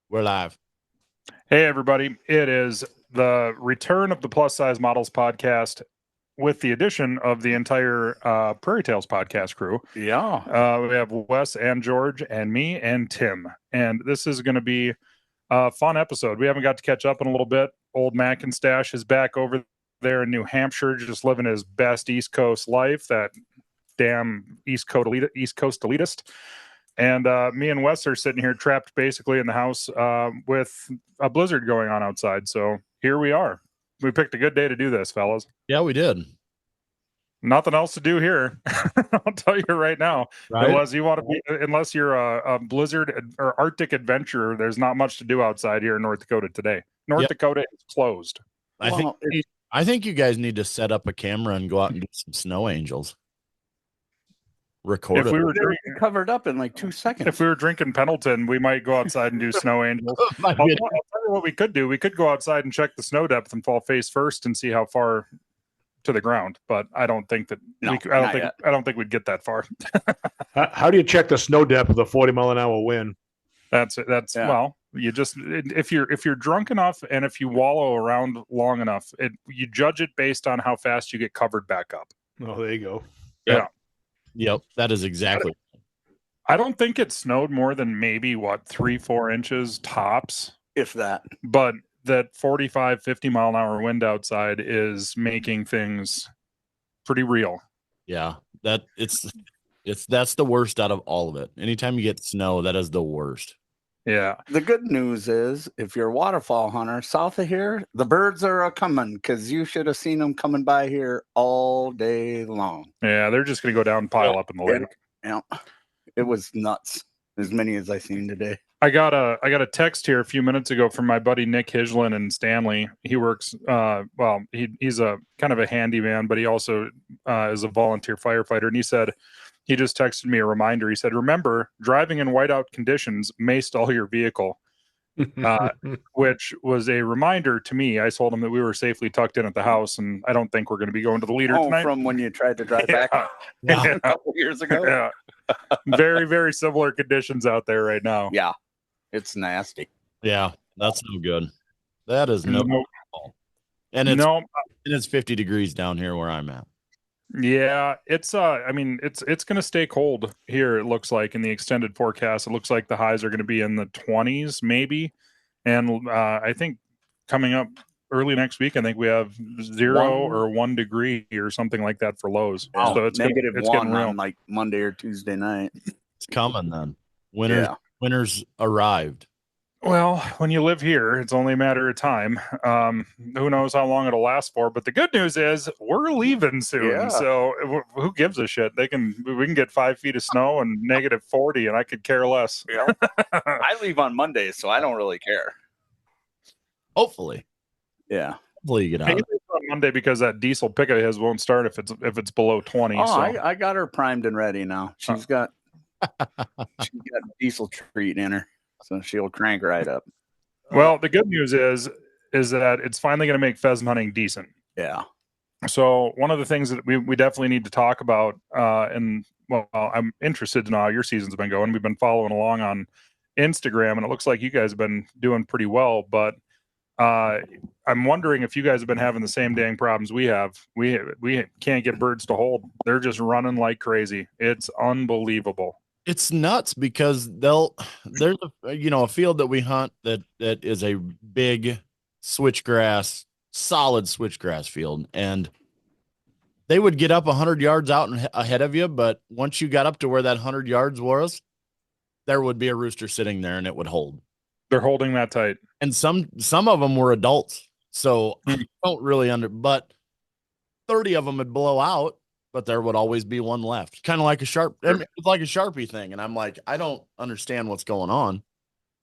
We're live. Hey, everybody. It is the return of the Plus Size Models podcast with the addition of the entire Prairie Tails podcast crew. Yeah. We have Wes and George and me and Tim. And this is going to be a fun episode. We haven't got to catch up in a little bit. Old Mackinstash is back over there in New Hampshire, just living his best East Coast life, that damn East Coast elitist. And me and Wes are sitting here trapped basically in the house with a blizzard going on outside. So here we are. We picked a good day to do this, fellas. Yeah, we did. Nothing else to do here. I'll tell you right now. Right? Unless you're a blizzard or Arctic adventurer, there's not much to do outside here in North Dakota today. North Dakota is closed. I think you guys need to set up a camera and go out and do some snow angels. Record If we were covered up in like 2 seconds. If we were drinking Pendleton, we might go outside and do snow angels. I'll tell you what we could do. We could go outside and check the snow depth and fall face first and see how far to the ground. But I don't think that I don't think we'd get that far. How do you check the snow depth with a 40-mile-an-hour wind? Well, you just if you're drunk enough and if you wallow around long enough, you judge it based on how fast you get covered back up. Oh, there you go. Yeah. Yep, that is exactly. I don't think it snowed more than maybe 3-4 inches tops, if that. But that 45, 50 mile an hour wind outside is making things pretty real. Yeah, that's the worst out of all of it. Anytime you get snow, that is the worst. Yeah. The good news is, if you're a waterfall hunter south of here, the birds are coming, because you should have seen them coming by here all day long. Yeah, they're just going to go down and pile up in the lake. Yeah, it was nuts. As many as I seen today. I got a text here a few minutes ago from my buddy Nick Hislin in Stanley. He works, he's a kind of a handyman, but he also is a volunteer firefighter. And he said, he just texted me a reminder. He said, remember, driving in whiteout conditions may stall your vehicle, which was a reminder to me. I told him that we were safely tucked in at the house, and I don't think we're going to be going to the leader tonight. From when you tried to drive back a couple years ago? Yeah. Very, very similar conditions out there right now. Yeah. It's nasty. Yeah, that's no good. That is no good. And it's 50 degrees down here where I'm at. Yeah, it's it's going to stay cold here. It looks like in the extended forecast, it looks like the highs are going to be in the 20s maybe, and I think coming up early next week, I think we have 0 or 1 degree or something like that for lows. Wow. So it's -1 on like Monday or Tuesday night. It's coming then. Winter's arrived. Well, when you live here, it's only a matter of time. Who knows how long it'll last for? But the good news is we're leaving soon. Yeah. So who gives a shit? We can get 5 feet of snow and -40, and I could care less. Yeah. I leave on Monday, so I don't really care. Hopefully, yeah. Hopefully you get out. I leave on Monday because that diesel pickup of his won't start if it's below 20. Oh, so. I got her primed and ready now. She's got diesel treat in her. So she'll crank right up. Well, the good news is that it's finally going to make pheasant hunting decent. Yeah. So one of the things that we definitely need to talk about, I'm interested to know how your season's been going. We've been following along on Instagram, and it looks like you guys have been doing pretty well. But I'm wondering if you guys have been having the same dang problems we have. We can't get birds to hold. They're just running like crazy. It's unbelievable. It's nuts because there's a field that we hunt that is a big switchgrass, solid switchgrass field, and they would get up 100 yards out and ahead of you, but once you got up to where that 100 yards was, there would be a rooster sitting there and it would hold. They're holding that tight. And some of them were adults, so I don't really but 30 of them would blow out. But there would always be one left, kind of like it's like a Sharpie thing. And I'm like, I don't understand what's going on,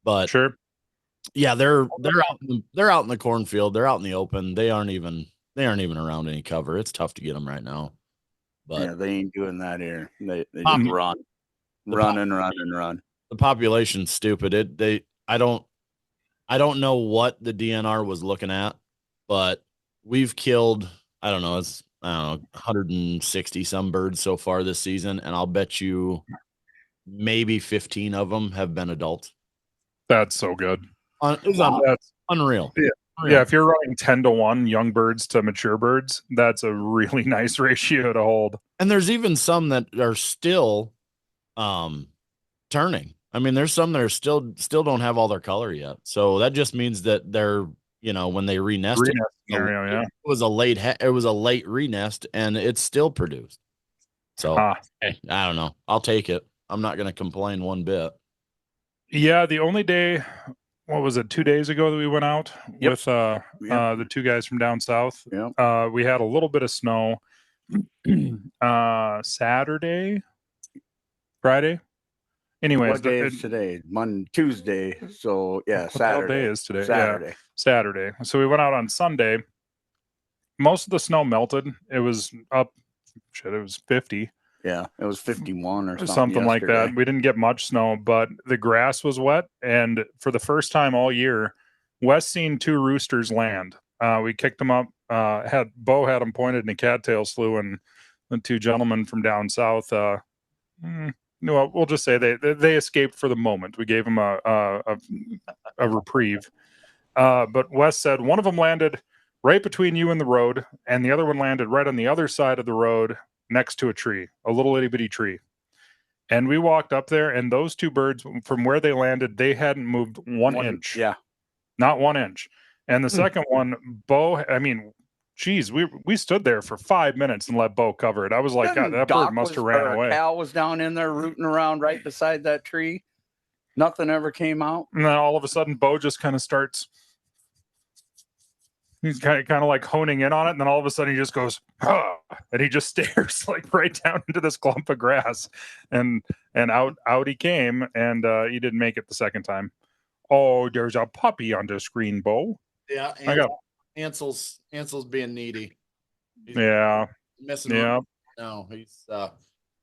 but sure. Yeah, they're out in the cornfield. They're out in the open. They aren't even around any cover. It's tough to get them right now, but yeah, they ain't doing that here. They just run. The population's stupid. I don't know what the DNR was looking at, but we've killed, I don't know, 160 some birds so far this season, and I'll bet you maybe 15 of them have been adults. That's so good. That's unreal. Yeah. Unreal. Yeah, if you're running 10-1 young birds to mature birds, that's a really nice ratio to hold. And there's even some that are still turning. I mean, there's some that are still don't have all their color yet. So that just means that they're, when they renested, Scenario, yeah. it was a late renest and it's still produced. So hey, I don't know. I'll take it. I'm not going to complain one bit. Yeah, the only day, what was it, 2 days ago that we went out with the two guys from down south. Yep. We had a little bit of snow Saturday, Friday. Anyways, what day is today? Tuesday. So yeah, Saturday. What day is today? Saturday. Yeah, Saturday. So we went out on Sunday. Most of the snow melted. It was up. Shit, it was 50. Yeah, it was 51 or something like that. We didn't get much snow, but the grass was wet. And for the first time all year, Wes seen 2 roosters land. We kicked them up. Bo had them pointed in a cattail slough, and the 2 gentlemen from down south. No, we'll just say they escaped for the moment. We gave them a reprieve. But Wes said one of them landed right between you and the road, and the other one landed right on the other side of the road next to a tree, a little itty bitty tree. And we walked up there, and those 2 birds, from where they landed, they hadn't moved one inch. Yeah. Not 1 inch. And the second one, Bo, I mean, geez, we stood there for 5 minutes and let Bo cover it. I was like, God, that bird must have ran away. Cal was down in there rooting around right beside that tree. Nothing ever came out. And then all of a sudden, Bo just kind of starts. He's kind of like honing in on it, and then all of a sudden he just goes, huh, and he just stares like right down into this clump of grass, and out he came, and he didn't make it the second time. Oh, there's a puppy on the screen, Bo. Yeah, Ansel's being needy. He's messing. Yeah. No, he's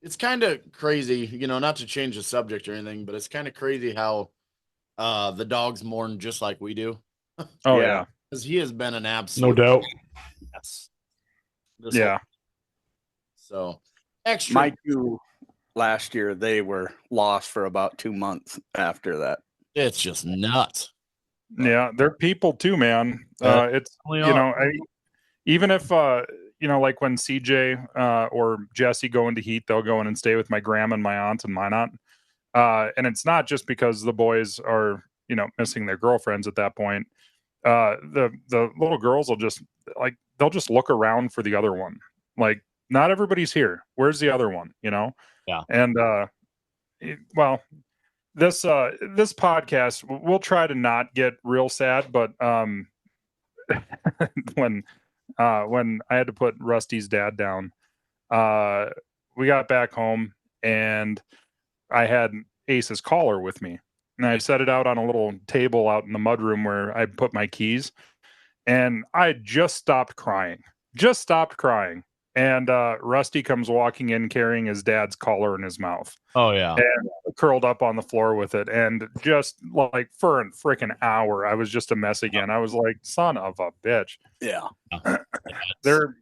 it's kind of crazy, not to change the subject or anything, but it's kind of crazy how the dogs mourn just like we do. Oh yeah. Because he has been an absolute no doubt. Yes. Yeah. So extra. My 2 last year, they were lost for about 2 months after that. It's just nuts. Yeah, they're people too, man. It's even if like when CJ or Jesse go into heat, they'll go in and stay with my grandma and my aunt and my aunt. And it's not just because the boys are missing their girlfriends at that point. The little girls will just they'll just look around for the other one. Like, not everybody's here. Where's the other one? Yeah. And this podcast, we'll try to not get real sad, but when I had to put Rusty's dad down, we got back home and I had Ace's collar with me. And I set it out on a little table out in the mudroom where I put my keys. And I just stopped crying. And Rusty comes walking in carrying his dad's collar in his mouth. Oh, yeah. And curled up on the floor with it. And just like for a freaking hour, I was just a mess again. I was like, son of a bitch. Yeah. They're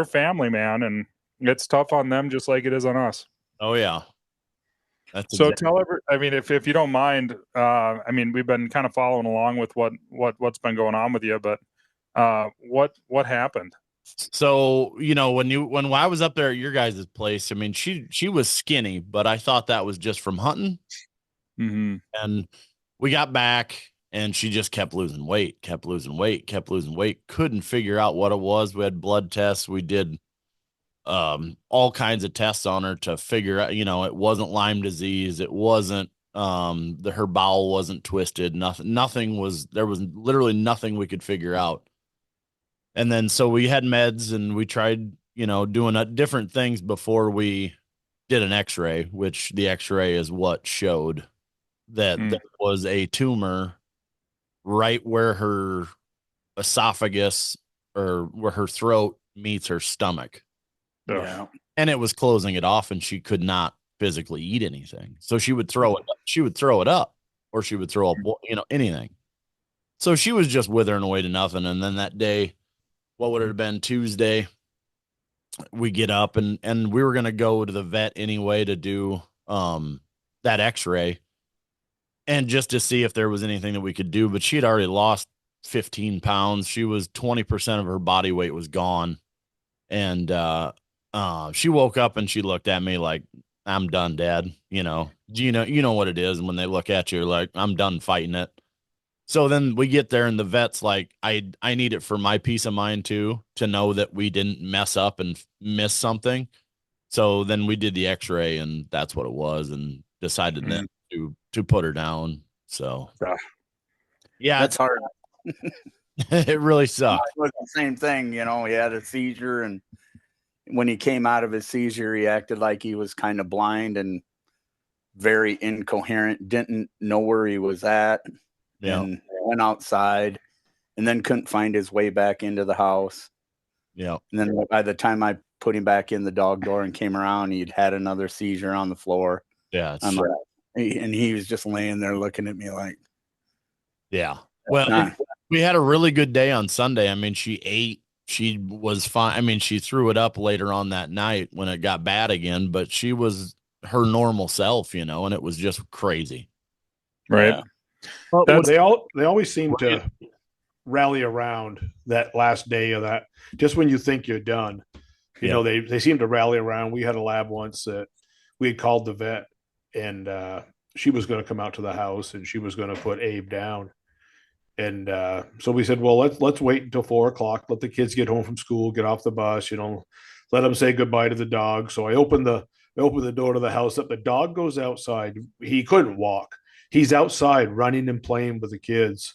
family, man. And it's tough on them just like it is on us. Oh, yeah. Tell if you don't mind, we've been kind of following along with what's been going on with you, but what happened? So, when I was up there at your guys' place, I mean, she was skinny, but I thought that was just from hunting. Mm-hmm. And we got back and she just kept losing weight, couldn't figure out what it was. We had blood tests. We did all kinds of tests on her to figure out, it wasn't Lyme disease. It wasn't, her bowel wasn't twisted. Nothing was, there was literally nothing we could figure out. And then, so we had meds and we tried, doing different things before we did an x-ray, which the x-ray is what showed that there was a tumor right where her esophagus or where her throat meets her stomach. Yeah. And it was closing it off and she could not physically eat anything. So she would throw it up or she would throw up, anything. So she was just withering away to nothing. And then that day, what would it have been, Tuesday, we get up and we were going to go to the vet anyway to do that x-ray. and just to see if there was anything that we could do. But she had already lost 15 pounds. She was 20% of her body weight was gone. And she woke up and she looked at me like, I'm done, Dad. You know what it is. And when they look at you, like, I'm done fighting it. So then we get there and the vet's like, I need it for my peace of mind too, to know that we didn't mess up and miss something. So then we did the x-ray and that's what it was, and decided then to put her down. So yeah, That's hard. it really sucked. It was the same thing, he had a seizure, and when he came out of his seizure, he acted like he was kind of blind and very incoherent, didn't know where he was at, and went outside and then couldn't find his way back into the house. Yeah. And then by the time I put him back in the dog door and came around, he'd had another seizure on the floor. Yeah. And he was just laying there looking at me like, yeah. Well, we had a really good day on Sunday. I mean, she ate, she was fine. I mean, she threw it up later on that night when it got bad again, but she was her normal self, and it was just crazy. Right. Yeah. Well, they always seem to rally around that last day of that. Just when you think you're done, they seem to rally around. We had a lab once that we had called the vet, and she was going to come out to the house and she was going to put Abe down. And so we said, well, let's wait until 4:00. Let the kids get home from school, get off the bus, let them say goodbye to the dog. So I opened the door to the house up. The dog goes outside. He couldn't walk. He's outside running and playing with the kids.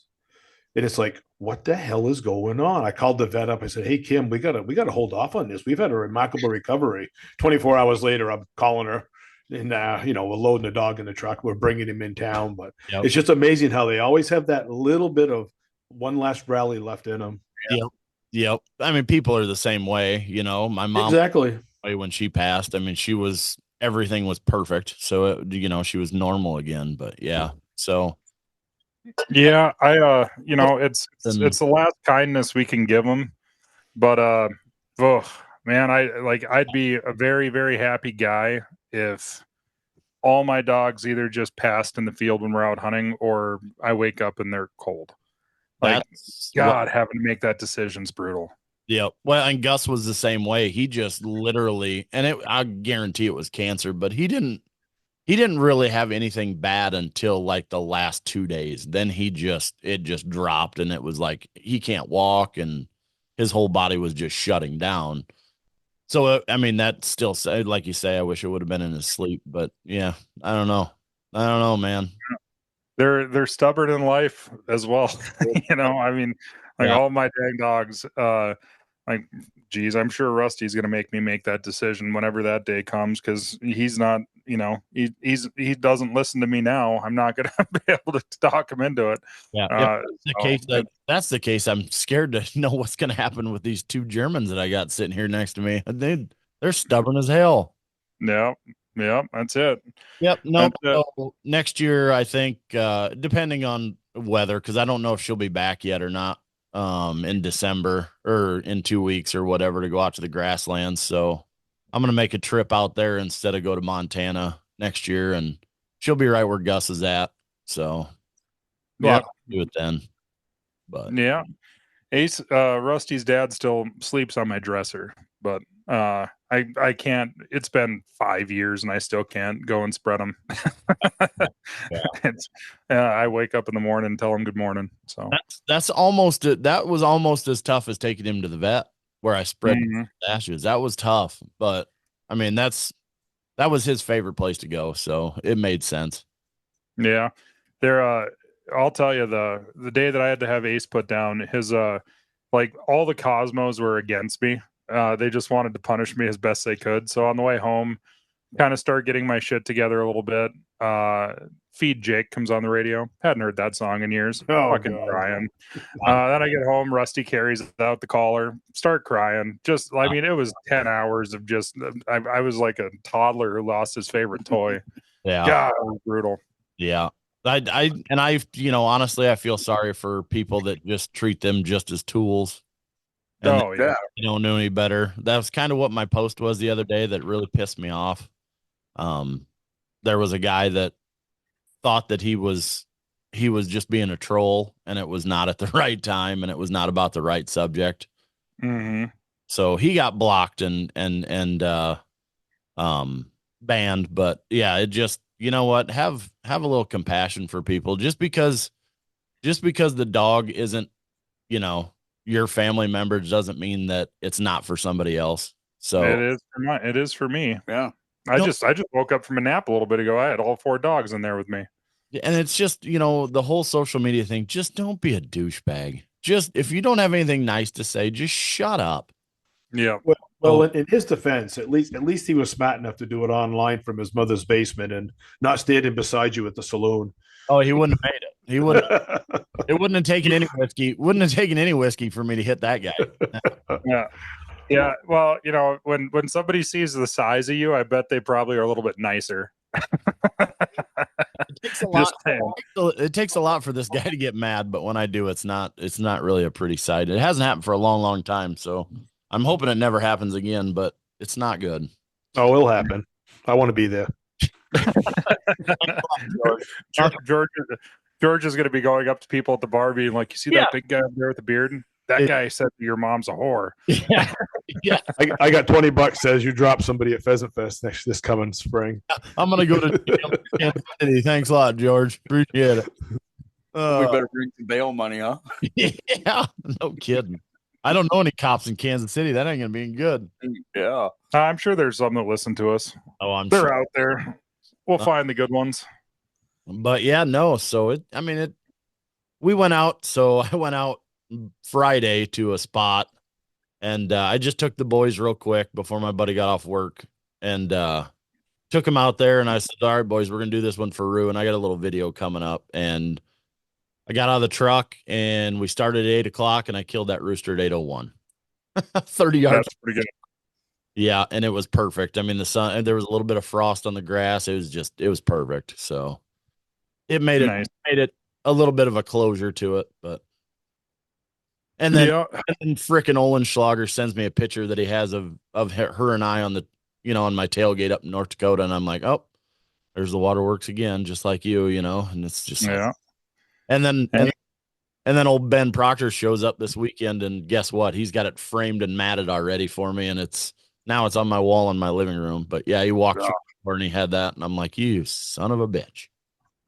And it's like, what the hell is going on? I called the vet up. I said, hey, Kim, we gotta hold off on this. We've had a remarkable recovery. 24 hours later, I'm calling her. And we're loading the dog in the truck. We're bringing him in town. But It's just amazing how they always have that little bit of one last rally left in them. Yep. I mean, people are the same way. My mom, exactly. When she passed, I mean, everything was perfect. So she was normal again. But yeah. So yeah, it's the last kindness we can give them. But man, I'd be a very, very happy guy if all my dogs either just passed in the field when we're out hunting, or I wake up and they're cold. Like, having to make that decision's brutal. Yeah. Well, and Gus was the same way. He just literally, and I guarantee it was cancer, but he didn't really have anything bad until like the last 2 days. Then it just dropped, and it was like he can't walk and his whole body was just shutting down. So, I mean, that still, like you say, I wish it would have been in his sleep, but yeah, I don't know, man. They're stubborn in life as well. I mean, all my dang dogs, geez, I'm sure Rusty's going to make me make that decision whenever that day comes, because he's not, he doesn't listen to me now. I'm not going to be able to talk him into it. Yeah. That's the case. I'm scared to know what's going to happen with these two Germans that I got sitting here next to me. They're stubborn as hell. Yeah. Yeah. That's it. Yep. No, next year, I think, depending on weather, because I don't know if she'll be back yet or not. In December or in 2 weeks or whatever, to go out to the grasslands. So I'm going to make a trip out there instead of go to Montana next year, and she'll be right where Gus is at. So yeah, do it then. But yeah, Ace, Rusty's dad still sleeps on my dresser, but I can't. It's been 5 years and I still can't go and spread them. I wake up in the morning and tell him good morning. So that was almost as tough as taking him to the vet, where I spread ashes. That was tough, but I mean, that was his favorite place to go, so it made sense. Yeah, I'll tell you, the day that I had to have Ace put down, his all the Cosmos were against me. They just wanted to punish me as best they could. So on the way home, kind of start getting my shit together a little bit. Feed Jake comes on the radio. Hadn't heard that song in years. Fucking crying. Then I get home, Rusty carries out the collar, start crying. Just, I mean, it was 10 hours of just, I was like a toddler who lost his favorite toy. Yeah. God, it was brutal. Yeah. Honestly, I feel sorry for people that just treat them just as tools. And you don't know any better. That was kind of what my post was the other day that really pissed me off. There was a guy that thought that he was just being a troll, and it was not at the right time, and it was not about the right subject. Mm-hmm. So he got blocked and banned. But yeah, it just, you know what, have a little compassion for people. Just because the dog isn't, your family member, doesn't mean that it's not for somebody else. So it is for me. Yeah. I just woke up from a nap a little bit ago. I had all 4 dogs in there with me. And it's just, the whole social media thing, just don't be a douchebag. Just, if you don't have anything nice to say, just shut up. Yeah. Well, in his defense, at least he was smart enough to do it online from his mother's basement and not standing beside you at the saloon. Oh, he wouldn't have made it. He would. It wouldn't have taken any whiskey. Wouldn't have taken any whiskey for me to hit that guy. Yeah. Well, when somebody sees the size of you, I bet they probably are a little bit nicer. It takes a lot. It takes a lot for this guy to get mad, but when I do, it's not really a pretty sight. It hasn't happened for a long, long time, so I'm hoping it never happens again. But it's not good. Oh, it'll happen. I want to be there. George is going to be going up to people at the bar, being like, "You see that big guy up there with the beard? That guy said your mom's a whore." Yeah, yeah. I got $20. Says you drop somebody at Pheasant Fest this coming spring. I'm gonna go to Kansas City. Thanks a lot, George. Appreciate it. We better bring some bail money, huh? Yeah, no kidding. I don't know any cops in Kansas City. That ain't gonna be good. Yeah, I'm sure there's some that listen to us. Oh, They're out there. We'll find the good ones. But yeah, no. So we went out. So I went out Friday to a spot, and I just took the boys real quick before my buddy got off work, and took them out there. And I said, "All right, boys, we're gonna do this one for Rue." And I got a little video coming up, and I got out of the truck, and we started at 8:00, and I killed that rooster at 8:01. 30 yards. That's pretty good. Yeah, and it was perfect. I mean, the sun, and there was a little bit of frost on the grass. It was perfect. So it made it a little bit of a closure to it, but and then frickin' Olenschlager sends me a picture that he has of her and I on the on my tailgate up in North Dakota, and I'm like, oh, there's the waterworks again, just like you, and it's just yeah. And then old Ben Proctor shows up this weekend, and guess what? He's got it framed and matted already for me, and it's on my wall in my living room. But yeah, he walked through the door and he had that, and I'm like, you son of a bitch.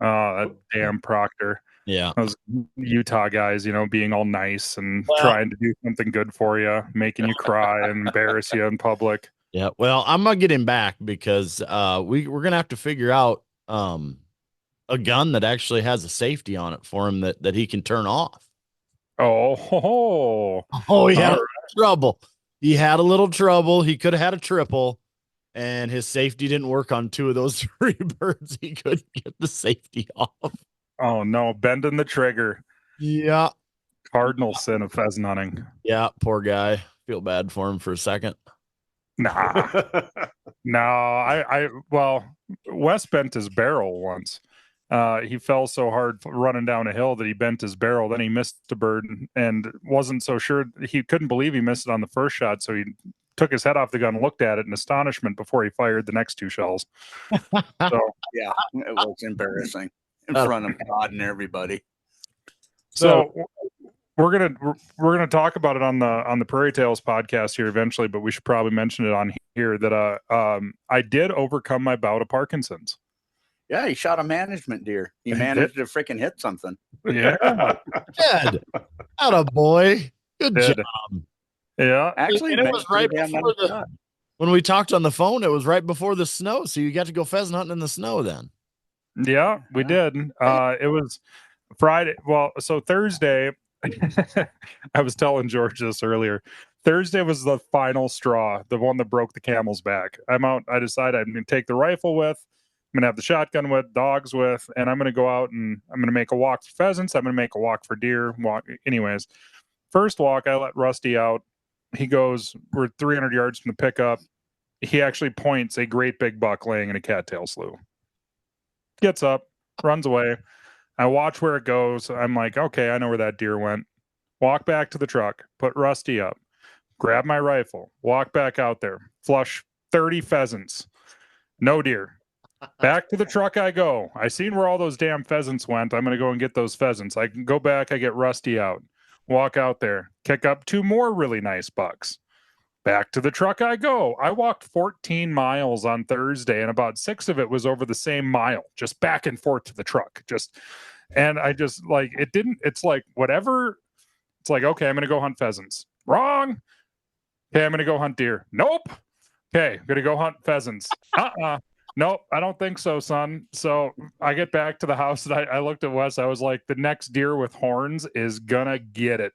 Oh, that damn Proctor. Yeah. Those Utah guys, being all nice and trying to do something good for you, making you cry and embarrass you in public. Yeah. Well, I'm going to get him back because we're going to have to figure out a gun that actually has a safety on it for him that he can turn off. Oh, he had trouble. He had a little trouble. He could have had a triple, and his safety didn't work on 2 of those 3 birds. He couldn't get the safety off. Oh no, bending the trigger. Yeah. Cardinal sin of pheasant hunting. Yeah, poor guy. Feel bad for him for a second. Nah. No, well, Wess bent his barrel once. He fell so hard running down a hill that he bent his barrel. Then he missed a bird and wasn't so sure. He couldn't believe he missed it on the first shot. So he took his head off the gun and looked at it in astonishment before he fired the next 2 shells. So yeah, it was embarrassing in front of God and everybody. So we're gonna talk about it on the Prairie Tails podcast here eventually, but we should probably mention it on here that I did overcome my bout of Parkinson's. Yeah, he shot a management deer. He managed to freaking hit something. Yeah. Good. Atta boy. Good job. Yeah. Actually, and it was right before when we talked on the phone, it was right before the snow. So you got to go pheasant hunting in the snow then. Yeah, we did. It was Friday. Well, so Thursday, I was telling George this earlier. Thursday was the final straw, the one that broke the camel's back. I'm out. I decided I'm going to take the rifle with. I'm going to have the shotgun with, dogs with, and I'm going to go out and I'm going to make a walk for pheasants. I'm going to make a walk for deer. Anyways, first walk, I let Rusty out. He goes, we're 300 yards from the pickup. He actually points a great big buck laying in a cattail slough. Gets up, runs away. I watch where it goes. I'm like, okay, I know where that deer went. Walk back to the truck, put Rusty up, grab my rifle, walk back out there, flush 30 pheasants. No deer. Back to the truck I go. I seen where all those damn pheasants went. I'm going to go and get those pheasants. I can go back. I get Rusty out. Walk out there. Kick up 2 more really nice bucks. Back to the truck I go. I walked 14 miles on Thursday, and about 6 of it was over the same mile, just back and forth to the truck. And I just like, it's like whatever. It's like, okay, I'm going to go hunt pheasants. Wrong. Okay, I'm going to go hunt deer. Nope. Okay, I'm going to go hunt pheasants. Nope, I don't think so, son. So I get back to the house and I looked at Wes. I was like, the next deer with horns is gonna get it.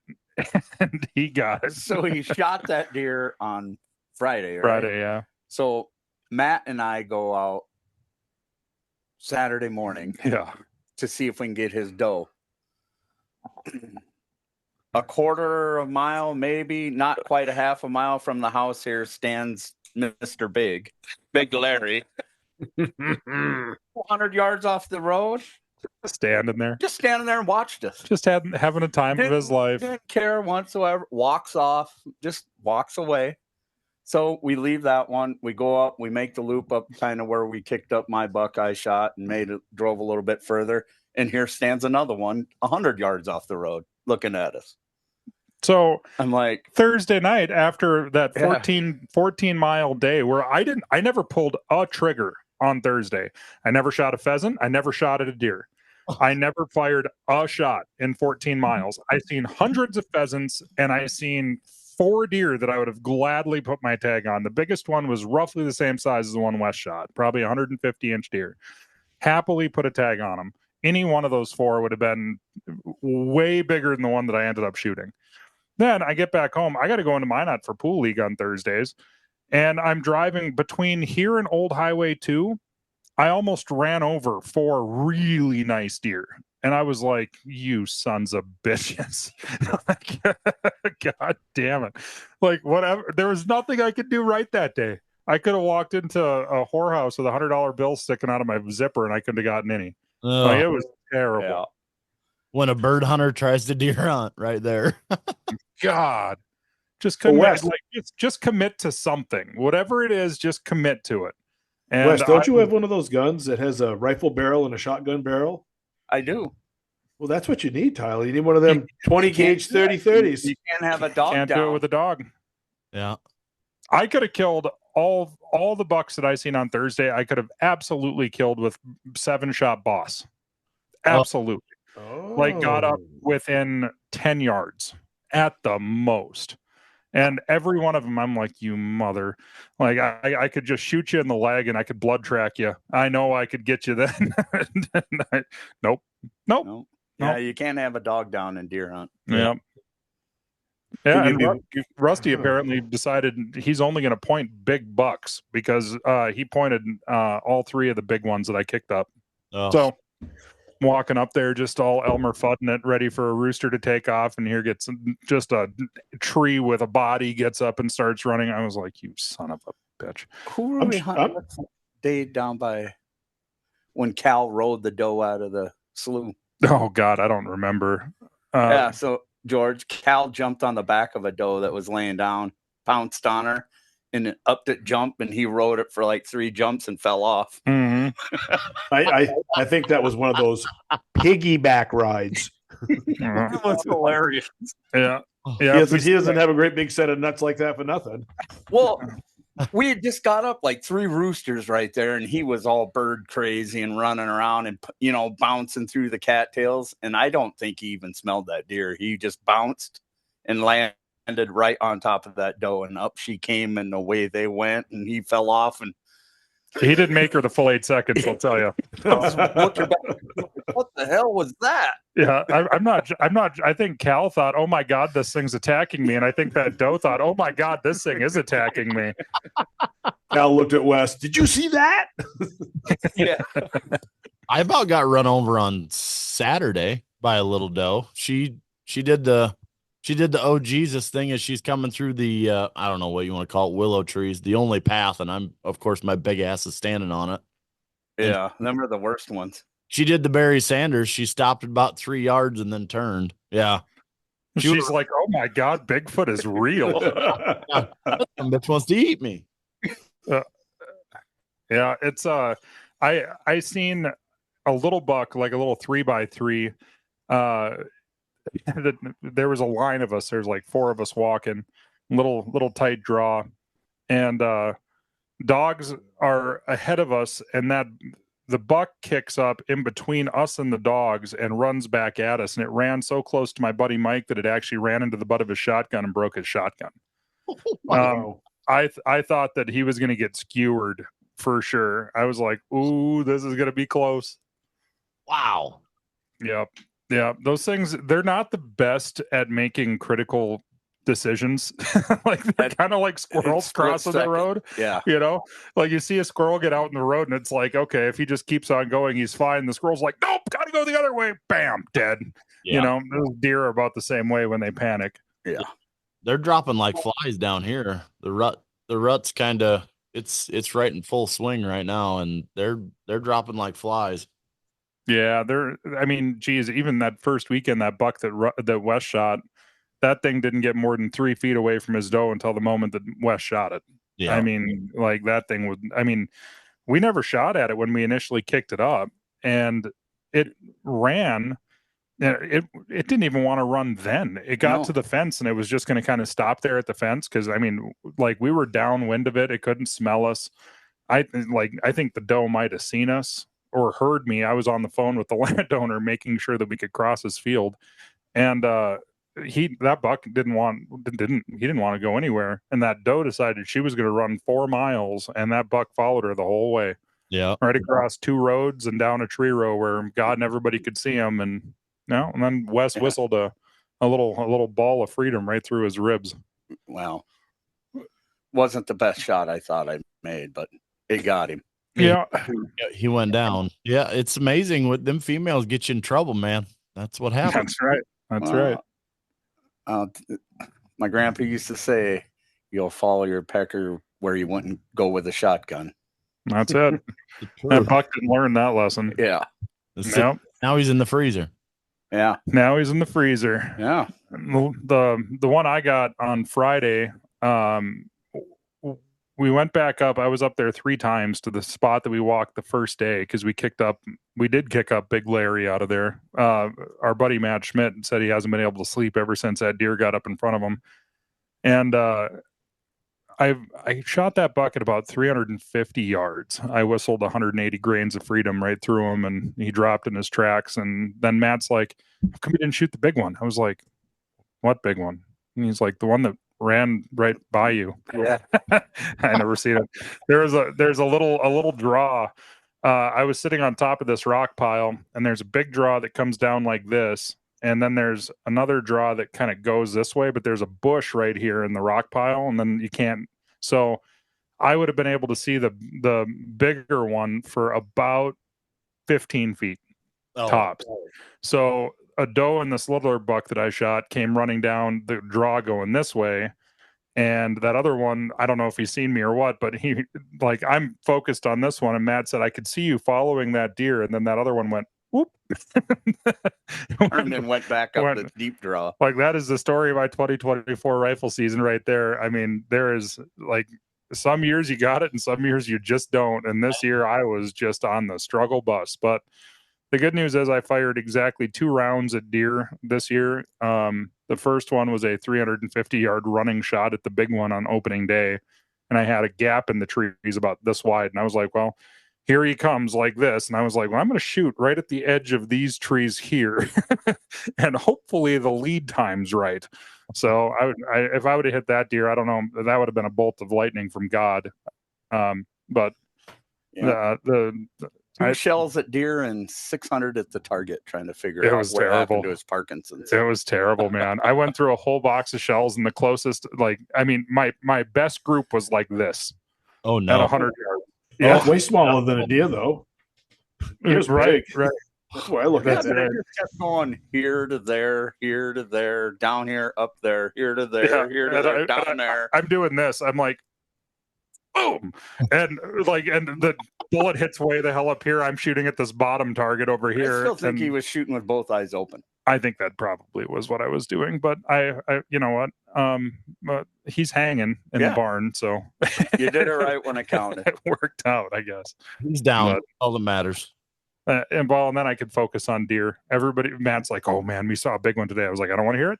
And he got it. So he shot that deer on Friday, right? Friday, yeah. So Matt and I go out Saturday morning to see if we can get his doe. A quarter of a mile, maybe, not quite a half a mile from the house here stands Mr. Big Larry. 400 yards off the road, just standing there and watched us, just having a time of his life. Didn't care whatsoever. Walks off, just walks away. So we leave that one. We go up, we make the loop up kind of where we kicked up my buckeye shot and drove a little bit further. And here stands another one 100 yards off the road looking at us. So I'm like, Thursday night after that 14 mile day where I never pulled a trigger on Thursday. I never shot a pheasant. I never shot at a deer. I never fired a shot in 14 miles. I seen hundreds of pheasants and I seen 4 deer that I would have gladly put my tag on. The biggest one was roughly the same size as the one Wes shot, probably 150-inch deer. Happily put a tag on them. Any one of those 4 would have been way bigger than the one that I ended up shooting. Then I get back home. I got to go into Minot for pool league on Thursdays. And I'm driving between here and Old Highway 2. I almost ran over 4 really nice deer. And I was like, you sons of bitches. God damn it. Like, whatever. There was nothing I could do right that day. I could have walked into a whorehouse with $100 bill sticking out of my zipper and I couldn't have gotten any. Like, it was terrible. Yeah. When a bird hunter tries to deer hunt right there. God. Just commit, just commit to something. Whatever it is, just commit to it. And Wes, don't you have one of those guns that has a rifle barrel and a shotgun barrel? I do. Well, that's what you need, Tyler. You need one of them 20 gauge 30-30s. You can't have a dog Can't down. do it with a dog. Yeah. I could have killed all the bucks that I seen on Thursday. I could have absolutely killed with 7-shot boss. Absolutely. Like got up within 10 yards at the most. And every one of them, I'm like, you mother. Like, I could just shoot you in the leg and I could blood track you. I know I could get you then. Nope. Yeah, you can't have a dog down in deer hunt. Yeah. Yeah, and Rusty apparently decided he's only going to point big bucks because he pointed all 3 of the big ones that I kicked up. Oh. So I'm walking up there just all Elmer Fudding it, ready for a rooster to take off, and here gets just a tree with a body gets up and starts running. I was like, you son of a bitch. Who were we hunting day down by when Cal rode the doe out of the slough? Oh, God, I don't remember. Yeah, so George, Cal jumped on the back of a doe that was laying down, pounced on her, and it upped it jump, and he rode it for like 3 jumps and fell off. Mm-hmm. I think that was one of those piggyback rides. It was hilarious. Yeah. He doesn't have a great big set of nuts like that for nothing. Well, we had just got up like 3 roosters right there, and he was all bird crazy and running around and, bouncing through the cattails. And I don't think he even smelled that deer. He just bounced and landed right on top of that doe, and up she came, and away they went, and he fell off. And he didn't make her the full 8 seconds, I'll tell you. What the hell was that? Yeah, I'm not. I think Cal thought, "Oh my God, this thing's attacking me," and I think that doe thought, "Oh my God, this thing is attacking me." Cal looked at Wes. Did you see that? Yeah, I about got run over on Saturday by a little doe. She did the oh Jesus thing as she's coming through the I don't know what you want to call it, willow trees, the only path, and I'm of course my big ass is standing on it. Yeah, them are the worst ones. She did the Barry Sanders. She stopped at about 3 yards and then turned. Yeah. She's like, oh my God, Bigfoot is real. That bitch wants to eat me. Yeah, it's I seen a little buck, like a little 3x3. There was a line of us. There's like 4 of us walking, little tight draw, and dogs are ahead of us, and that the buck kicks up in between us and the dogs and runs back at us, and it ran so close to my buddy Mike that it actually ran into the butt of his shotgun and broke his shotgun. Wow. I thought that he was going to get skewered for sure. I was like, ooh, this is going to be close. Wow. Yep. Yeah. Those things, they're not the best at making critical decisions. Like they're kind of like squirrels crossing the road. Yeah. You know, like you see a squirrel get out in the road and it's like, okay, if he just keeps on going, he's fine. The squirrel's like, nope, gotta go the other way. Bam, dead. Yeah. You know, those deer are about the same way when they panic. Yeah. They're dropping like flies down here. The rut's kind of it's right in full swing right now, and they're dropping like flies. Yeah, I mean, geez, even that first weekend, that buck that Wess shot, that thing didn't get more than 3 feet away from his doe until the moment that Wess shot it. Yeah. I mean, like that thing would. I mean, we never shot at it when we initially kicked it up, and it ran. It didn't even want to run then. It got to the fence and it was just going to kind of stop there at the fence because I mean, like we were downwind of it. It couldn't smell us. I think the doe might have seen us or heard me. I was on the phone with the landowner making sure that we could cross his field, and that buck didn't want to go anywhere, and that doe decided she was going to run 4 miles, and that buck followed her the whole way. Yeah, right across 2 roads and down a tree row where God and everybody could see him, and then Wes whistled a little ball of freedom right through his ribs. Well, wasn't the best shot I thought I made, but it got him. Yeah, he went down. Yeah, it's amazing what them females get you in trouble, man. That's what happens. That's right. My grandpa used to say, "You'll follow your pecker where you wouldn't go with a shotgun." That's it. That buck didn't learn that lesson. Yeah. Yep. Now he's in the freezer. Yeah. Now he's in the freezer. Yeah. The one I got on Friday, we went back up. I was up there 3 times to the spot that we walked the first day because we did kick up Big Larry out of there. Our buddy Matt Schmidt said he hasn't been able to sleep ever since that deer got up in front of him. And I shot that buck at about 350 yards. I whistled 180 grains of freedom right through him, and he dropped in his tracks. And then Matt's like, "How come you didn't shoot the big one?" I was like, "What big one?" And he's like, "The one that ran right by you." Yeah. I never seen it. There's a little draw. I was sitting on top of this rock pile, and there's a big draw that comes down like this. And then there's another draw that kind of goes this way, but there's a bush right here in the rock pile, and then you can't. So I would have been able to see the bigger one for about 15 feet tops. So a doe and this littler buck that I shot came running down the draw going this way. And that other one, I don't know if he's seen me or what, but I'm focused on this one. And Matt said, "I could see you following that deer." And then that other one went, whoop. And then went back up the deep draw. Like that is the story of my 2024 rifle season right there. I mean, there is like some years you got it and some years you just don't. And this year I was just on the struggle bus. But the good news is I fired exactly 2 rounds at deer this year. The first one was a 350-yard running shot at the big one on opening day. And I had a gap in the trees about this wide. And I was like, well, here he comes like this. And I was like, well, I'm going to shoot right at the edge of these trees here. And hopefully the lead time's right. So if I would have hit that deer, I don't know, that would have been a bolt of lightning from God. But yeah. Two shells at deer and 600 at the target trying to figure out what happened to his Parkinson's. It was terrible, man. I went through a whole box of shells and the closest, my best group was like this. Oh, no. At 100 yards. Yeah, way smaller than a deer, though. It was right. That's why I look at it. It just kept going here to there, down here, up there, here to there, here to there, down there. I'm doing this. I'm like, boom, and the bullet hits way the hell up here. I'm shooting at this bottom target over here. I still think he was shooting with both eyes open. I think that probably was what I was doing, but I you know what? He's hanging in the barn, so you did it right when it counted. It worked out, I guess. He's down. All that matters. And then I could focus on deer. Matt's like, "Oh man, we saw a big one today." I was like, "I don't want to hear it.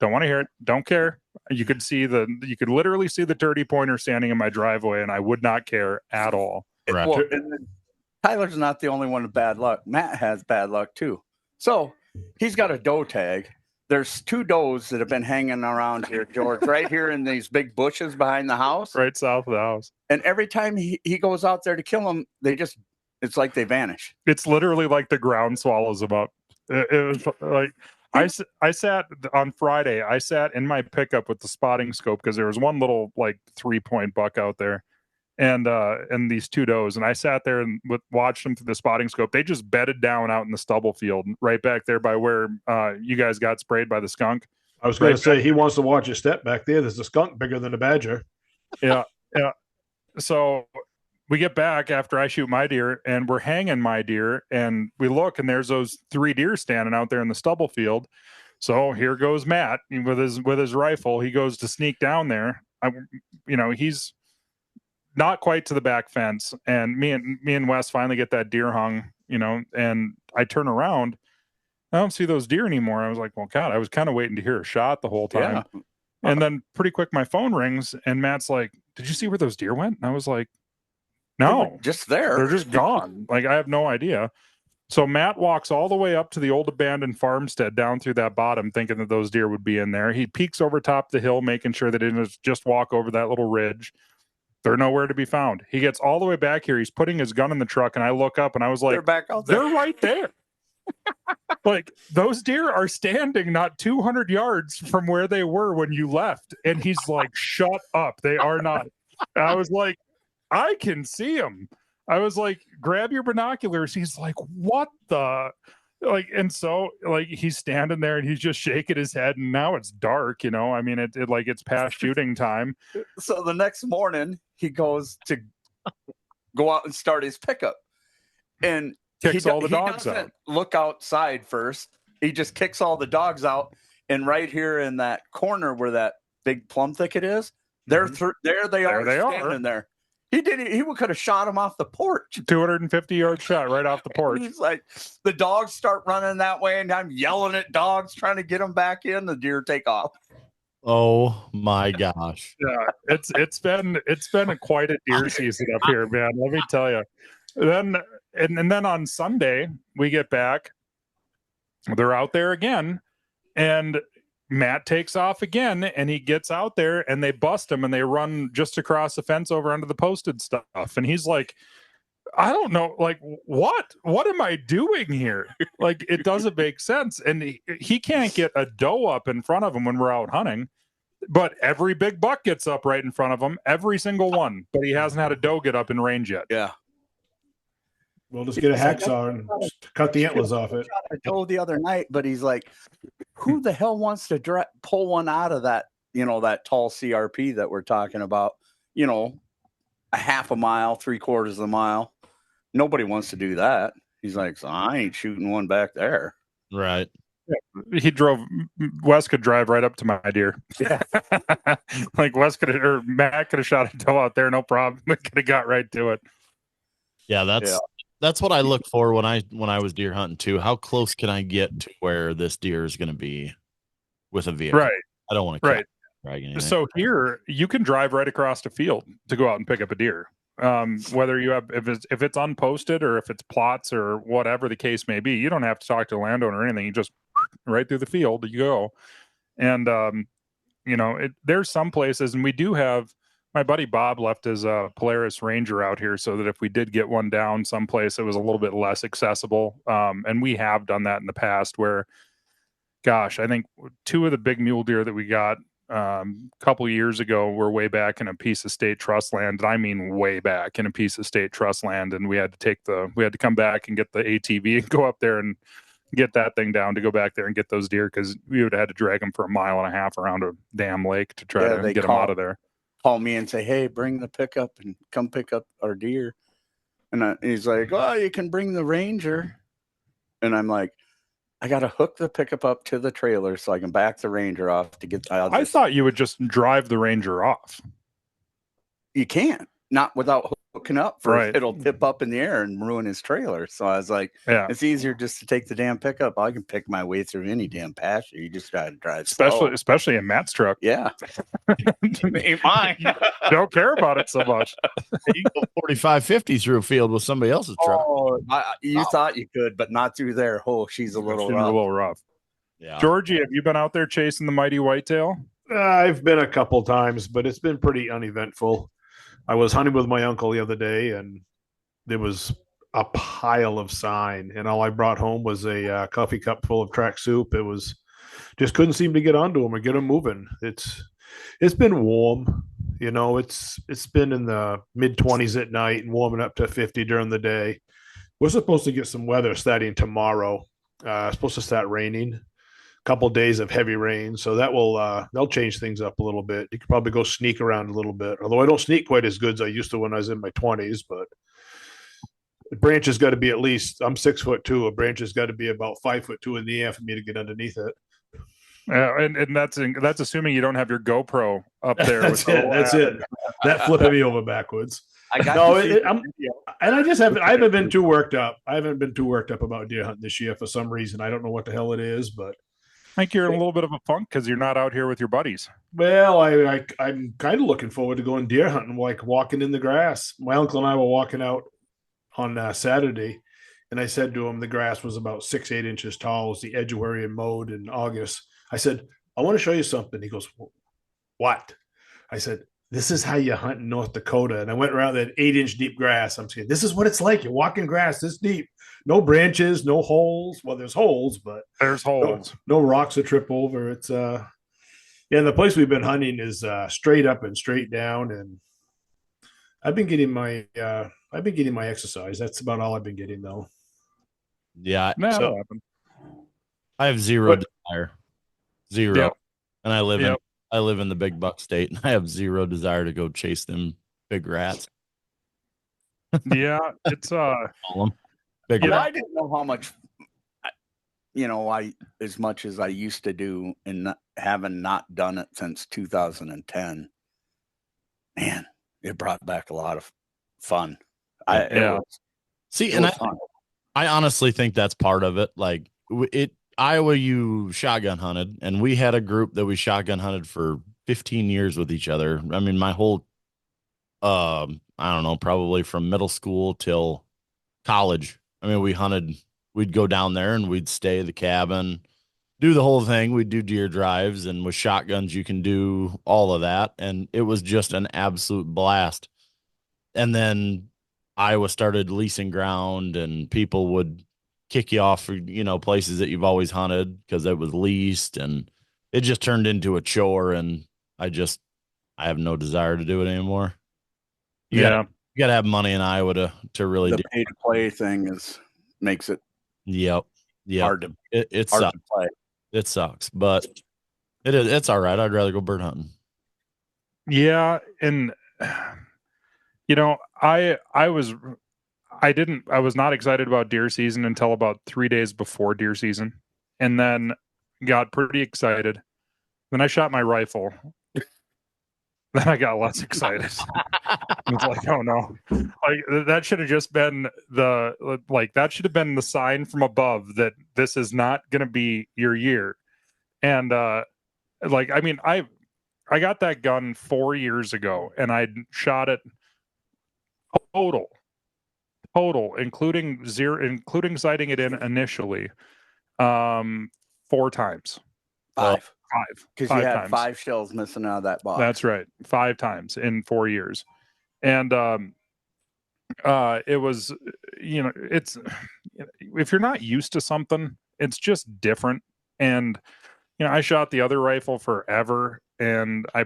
Don't want to hear it. Don't care." You could literally see the dirty pointer standing in my driveway, and I would not care at all. Right. Well, Tyler's not the only one with bad luck. Matt has bad luck too. So he's got a doe tag. There's 2 does that have been hanging around here, George, right here in these big bushes behind the house. Right south of the house. And every time he goes out there to kill them, it's like they vanish. It's literally like the ground swallows them up. It was like, I sat on Friday, I sat in my pickup with the spotting scope because there was one little like 3-point buck out there. And these 2 does, and I sat there and watched them through the spotting scope. They just bedded down out in the stubble field, right back there by where you guys got sprayed by the skunk. I was going to say he wants to watch his step back there. There's a skunk bigger than a badger. Yeah. So we get back after I shoot my deer, and we're hanging my deer, and we look, and there's those 3 deer standing out there in the stubble field. So here goes Matt with his rifle. He goes to sneak down there. He's not quite to the back fence, and me and Wes finally get that deer hung, and I turn around, I don't see those deer anymore. I was like, well, God, I was kind of waiting to hear a shot the whole time. Yeah. And then pretty quick my phone rings, and Matt's like, did you see where those deer went? And I was like, no, just there. They're just gone. Like, I have no idea. So Matt walks all the way up to the old abandoned farmstead down through that bottom, thinking that those deer would be in there. He peeks over top the hill, making sure that it didn't just walk over that little ridge. They're nowhere to be found. He gets all the way back here. He's putting his gun in the truck, and I look up, and I was like, they're back out there. They're right there. Like, those deer are standing not 200 yards from where they were when you left. And he's like, shut up. They are not. And I was like, I can see them. I was like, grab your binoculars. He's like, what the? Like, and so like he's standing there and he's just shaking his head, and now it's dark, I mean, it's past shooting time. So the next morning he goes to go out and start his pickup, and kicks all the dogs out. Look outside first. He just kicks all the dogs out, and right here in that corner where that big plum thicket is, there they are standing there. He could have shot him off the porch. 250-yard shot right off the porch. He's like, the dogs start running that way, and I'm yelling at dogs trying to get them back in. The deer take off. Oh my gosh! Yeah, it's been quite a deer season up here, man. Let me tell you. Then on Sunday we get back. They're out there again, and Matt takes off again, and he gets out there, and they bust him, and they run just across the fence over under the posted stuff. And he's like, I don't know, like, what am I doing here? Like, it doesn't make sense. And he can't get a doe up in front of him when we're out hunting, but every big buck gets up right in front of him, every single one. But he hasn't had a doe get up in range yet. Yeah. We'll just get a hacksaw and cut the antlers off it. I told the other night, but he's like, who the hell wants to pull one out of that, that tall CRP that we're talking about, a half a mile, 3/4 of a mile. Nobody wants to do that. He's like, so I ain't shooting one back there. Right. Yeah. Wes could drive right up to my deer. Yeah. Like Matt could have shot a doe out there, no problem. We could have got right to it. Yeah, that's what I look for when I was deer hunting too. How close can I get to where this deer is going to be with a vehicle? Right. I don't want to drag anything. So here you can drive right across the field to go out and pick up a deer. Whether you have if it's unposted or if it's plots or whatever the case may be, you don't have to talk to the landowner or anything. You just right through the field you go. And there's some places, and we do have. My buddy Bob left his Polaris Ranger out here so that if we did get one down someplace, it was a little bit less accessible. And we have done that in the past where, gosh, I think 2 of the big mule deer that we got a couple years ago were way back in a piece of state trust land. And I mean, way back in a piece of state trust land. And we had to come back and get the ATV and go up there and get that thing down to go back there and get those deer, because we would have had to drag them for 1.5 miles around a damn lake to try to get them out of there. Call me and say, hey, bring the pickup and come pick up our deer. And he's like, oh, you can bring the Ranger. And I'm like, I got to hook the pickup up to the trailer so I can back the Ranger off to get. I thought you would just drive the Ranger off. You can't, not without hooking up. Right. It'll tip up in the air and ruin his trailer. So I was like, Yeah. it's easier just to take the damn pickup. I can pick my way through any damn pasture. You just got to drive slow. Especially in Matt's truck. Yeah. Ain't mine. Don't care about it so much. You can go 45, 50 through a field with somebody else's truck. Oh, you thought you could, but not through there. Oh, she's a little rough. Yeah. Georgie, have you been out there chasing the mighty whitetail? I've been a couple times, but it's been pretty uneventful. I was hunting with my uncle the other day, and there was a pile of sign, and all I brought home was a coffee cup full of track soup. It was just couldn't seem to get onto them or get them moving. It's been warm, it's been in the mid-20s at night and warming up to 50 during the day. We're supposed to get some weather starting tomorrow. It's supposed to start raining. Couple days of heavy rain, so that will they'll change things up a little bit. You could probably go sneak around a little bit, although I don't sneak quite as good as I used to when I was in my 20s. But the branch has got to be at least, I'm 6'2". A branch has got to be about 5'2" in the air for me to get underneath it. And that's assuming you don't have your GoPro up there. That's it. That flipping me over backwards. I haven't been too worked up. I haven't been too worked up about deer hunting this year for some reason. I don't know what the hell it is, but I think you're in a little bit of a funk because you're not out here with your buddies. Well, I'm kind of looking forward to going deer hunting, like walking in the grass. My uncle and I were walking out on Saturday, and I said to him the grass was about 6-8 inches tall. It was the edgewater and mowed in August. I said, I want to show you something. He goes, what? I said, this is how you hunt in North Dakota. And I went around that 8-inch deep grass. I'm saying, this is what it's like. You're walking grass this deep. No branches, no holes. Well, there's holes, but there's holes. No rocks to trip over. It's and the place we've been hunting is straight up and straight down. And I've been getting my exercise. That's about all I've been getting though. Yeah. So I have zero desire. Zero. Yep. And I live in the big buck state, and I have zero desire to go chase them big rats. Yeah, it's I didn't know how much, as much as I used to do, and having not done it since 2010. Man, it brought back a lot of fun. I honestly think that's part of it. Like Iowa, you shotgun hunted, and we had a group that we shotgun hunted for 15 years with each other. I mean, my whole, I don't know, probably from middle school till college. I mean, we'd go down there and we'd stay at the cabin, do the whole thing. We'd do deer drives, and with shotguns, you can do all of that. And it was just an absolute blast. And then Iowa started leasing ground, and people would kick you off for, places that you've always hunted because it was leased, and it just turned into a chore. And I have no desire to do it anymore. You gotta have money in Iowa to really the pay to play thing makes it hard to it hard sucks. to play. It sucks, but it's all right. I'd rather go bird hunting. Yeah, and I was not excited about deer season until about 3 days before deer season, and then got pretty excited. Then I shot my rifle. Then I got less excited. It's like, oh no, like that should have just been that should have been the sign from above that this is not going to be your year. And I got that gun 4 years ago, and I shot it total, including sighting it in initially, 4 times. Five. Because you had times. 5 shells missing out of that box. That's right. 5 times in 4 years. And it was, it's, if you're not used to something, it's just different. And, I shot the other rifle forever. And I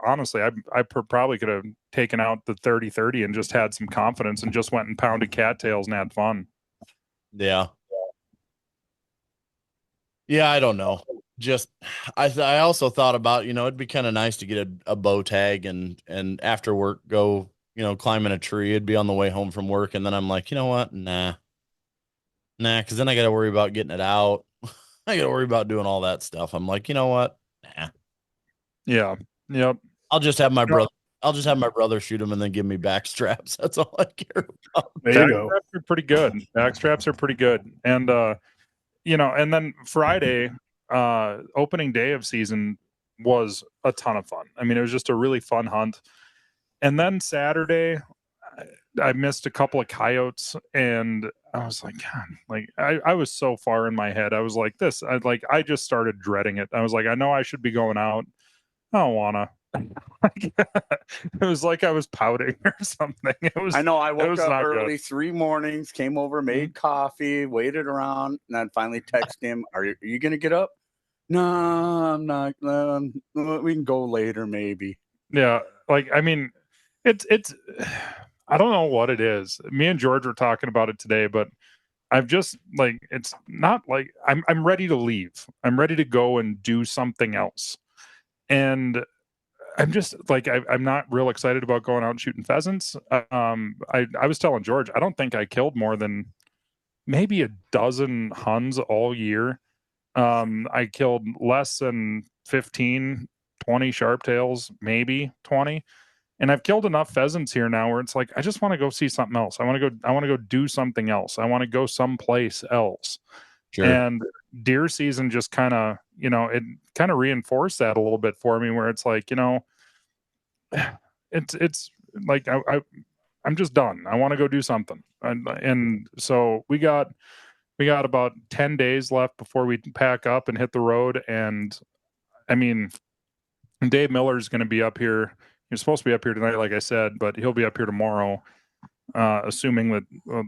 honestly, I probably could have taken out the 30-30 and just had some confidence and just went and pounded cattails and had fun. Yeah. Yeah, I don't know. Just I also thought about, it'd be kind of nice to get a bow tag and after work go, climb in a tree. It'd be on the way home from work, and then I'm like, you know what? Nah. Nah, because then I got to worry about getting it out. I got to worry about doing all that stuff. I'm like, you know what? Nah. Yeah. Yep. I'll just have my brother. I'll just have my brother shoot him and then give me back straps. That's all I care about. There Back you go. straps are pretty good. Back straps are pretty good. And and then Friday, opening day of season was a ton of fun. I mean, it was just a really fun hunt. And then Saturday, I missed a couple of coyotes, and I was like, God, like I was so far in my head. I was like, I just started dreading it. I was like, I know I should be going out. I don't wanna. It was like I was pouting or something. It was. I know. I woke up not early good. 3 mornings, came over, made coffee, waited around, and then finally texted him, are you going to get up? No, I'm not. We can go later, maybe. Yeah, like I mean, it's. I don't know what it is. Me and George were talking about it today, but I've just like it's not like I'm ready to leave. I'm ready to go and do something else, and I'm just like I'm not real excited about going out and shooting pheasants. I was telling George I don't think I killed more than maybe a dozen huns all year. I killed less than 15, 20 sharptails, maybe 20. And I've killed enough pheasants here now where it's like I just want to go see something else. I want to go do something else. I want to go someplace else. Sure. And deer season just kind of, it kind of reinforced that a little bit for me where it's like, it's like I'm just done. I want to go do something. And so we got about 10 days left before we pack up and hit the road. And I mean, Dave Miller's going to be up here. He's supposed to be up here tonight, like I said, but he'll be up here tomorrow. Assuming that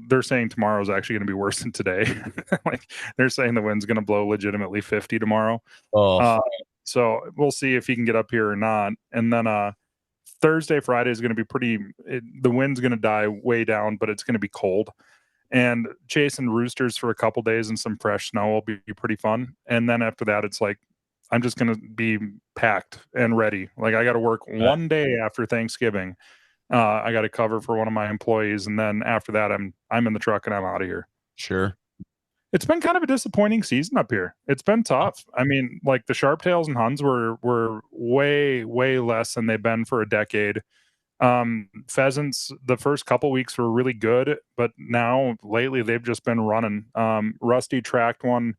they're saying tomorrow is actually going to be worse than today. Like they're saying the wind's going to blow legitimately 50 tomorrow. Oh, so we'll see if he can get up here or not. And then Thursday, Friday is going to be the wind's going to die way down, but it's going to be cold. And chasing roosters for a couple days and some fresh snow will be pretty fun. And then after that, it's like I'm just going to be packed and ready. Like I got to work one day after Thanksgiving. I got to cover for one of my employees, and then after that, I'm in the truck and I'm out of here. sure. It's been kind of a disappointing season up here. It's been tough. I mean, like the sharptails and huns were way less than they've been for a decade. Pheasants, the first couple weeks were really good, but now lately they've just been running. Rusty tracked one.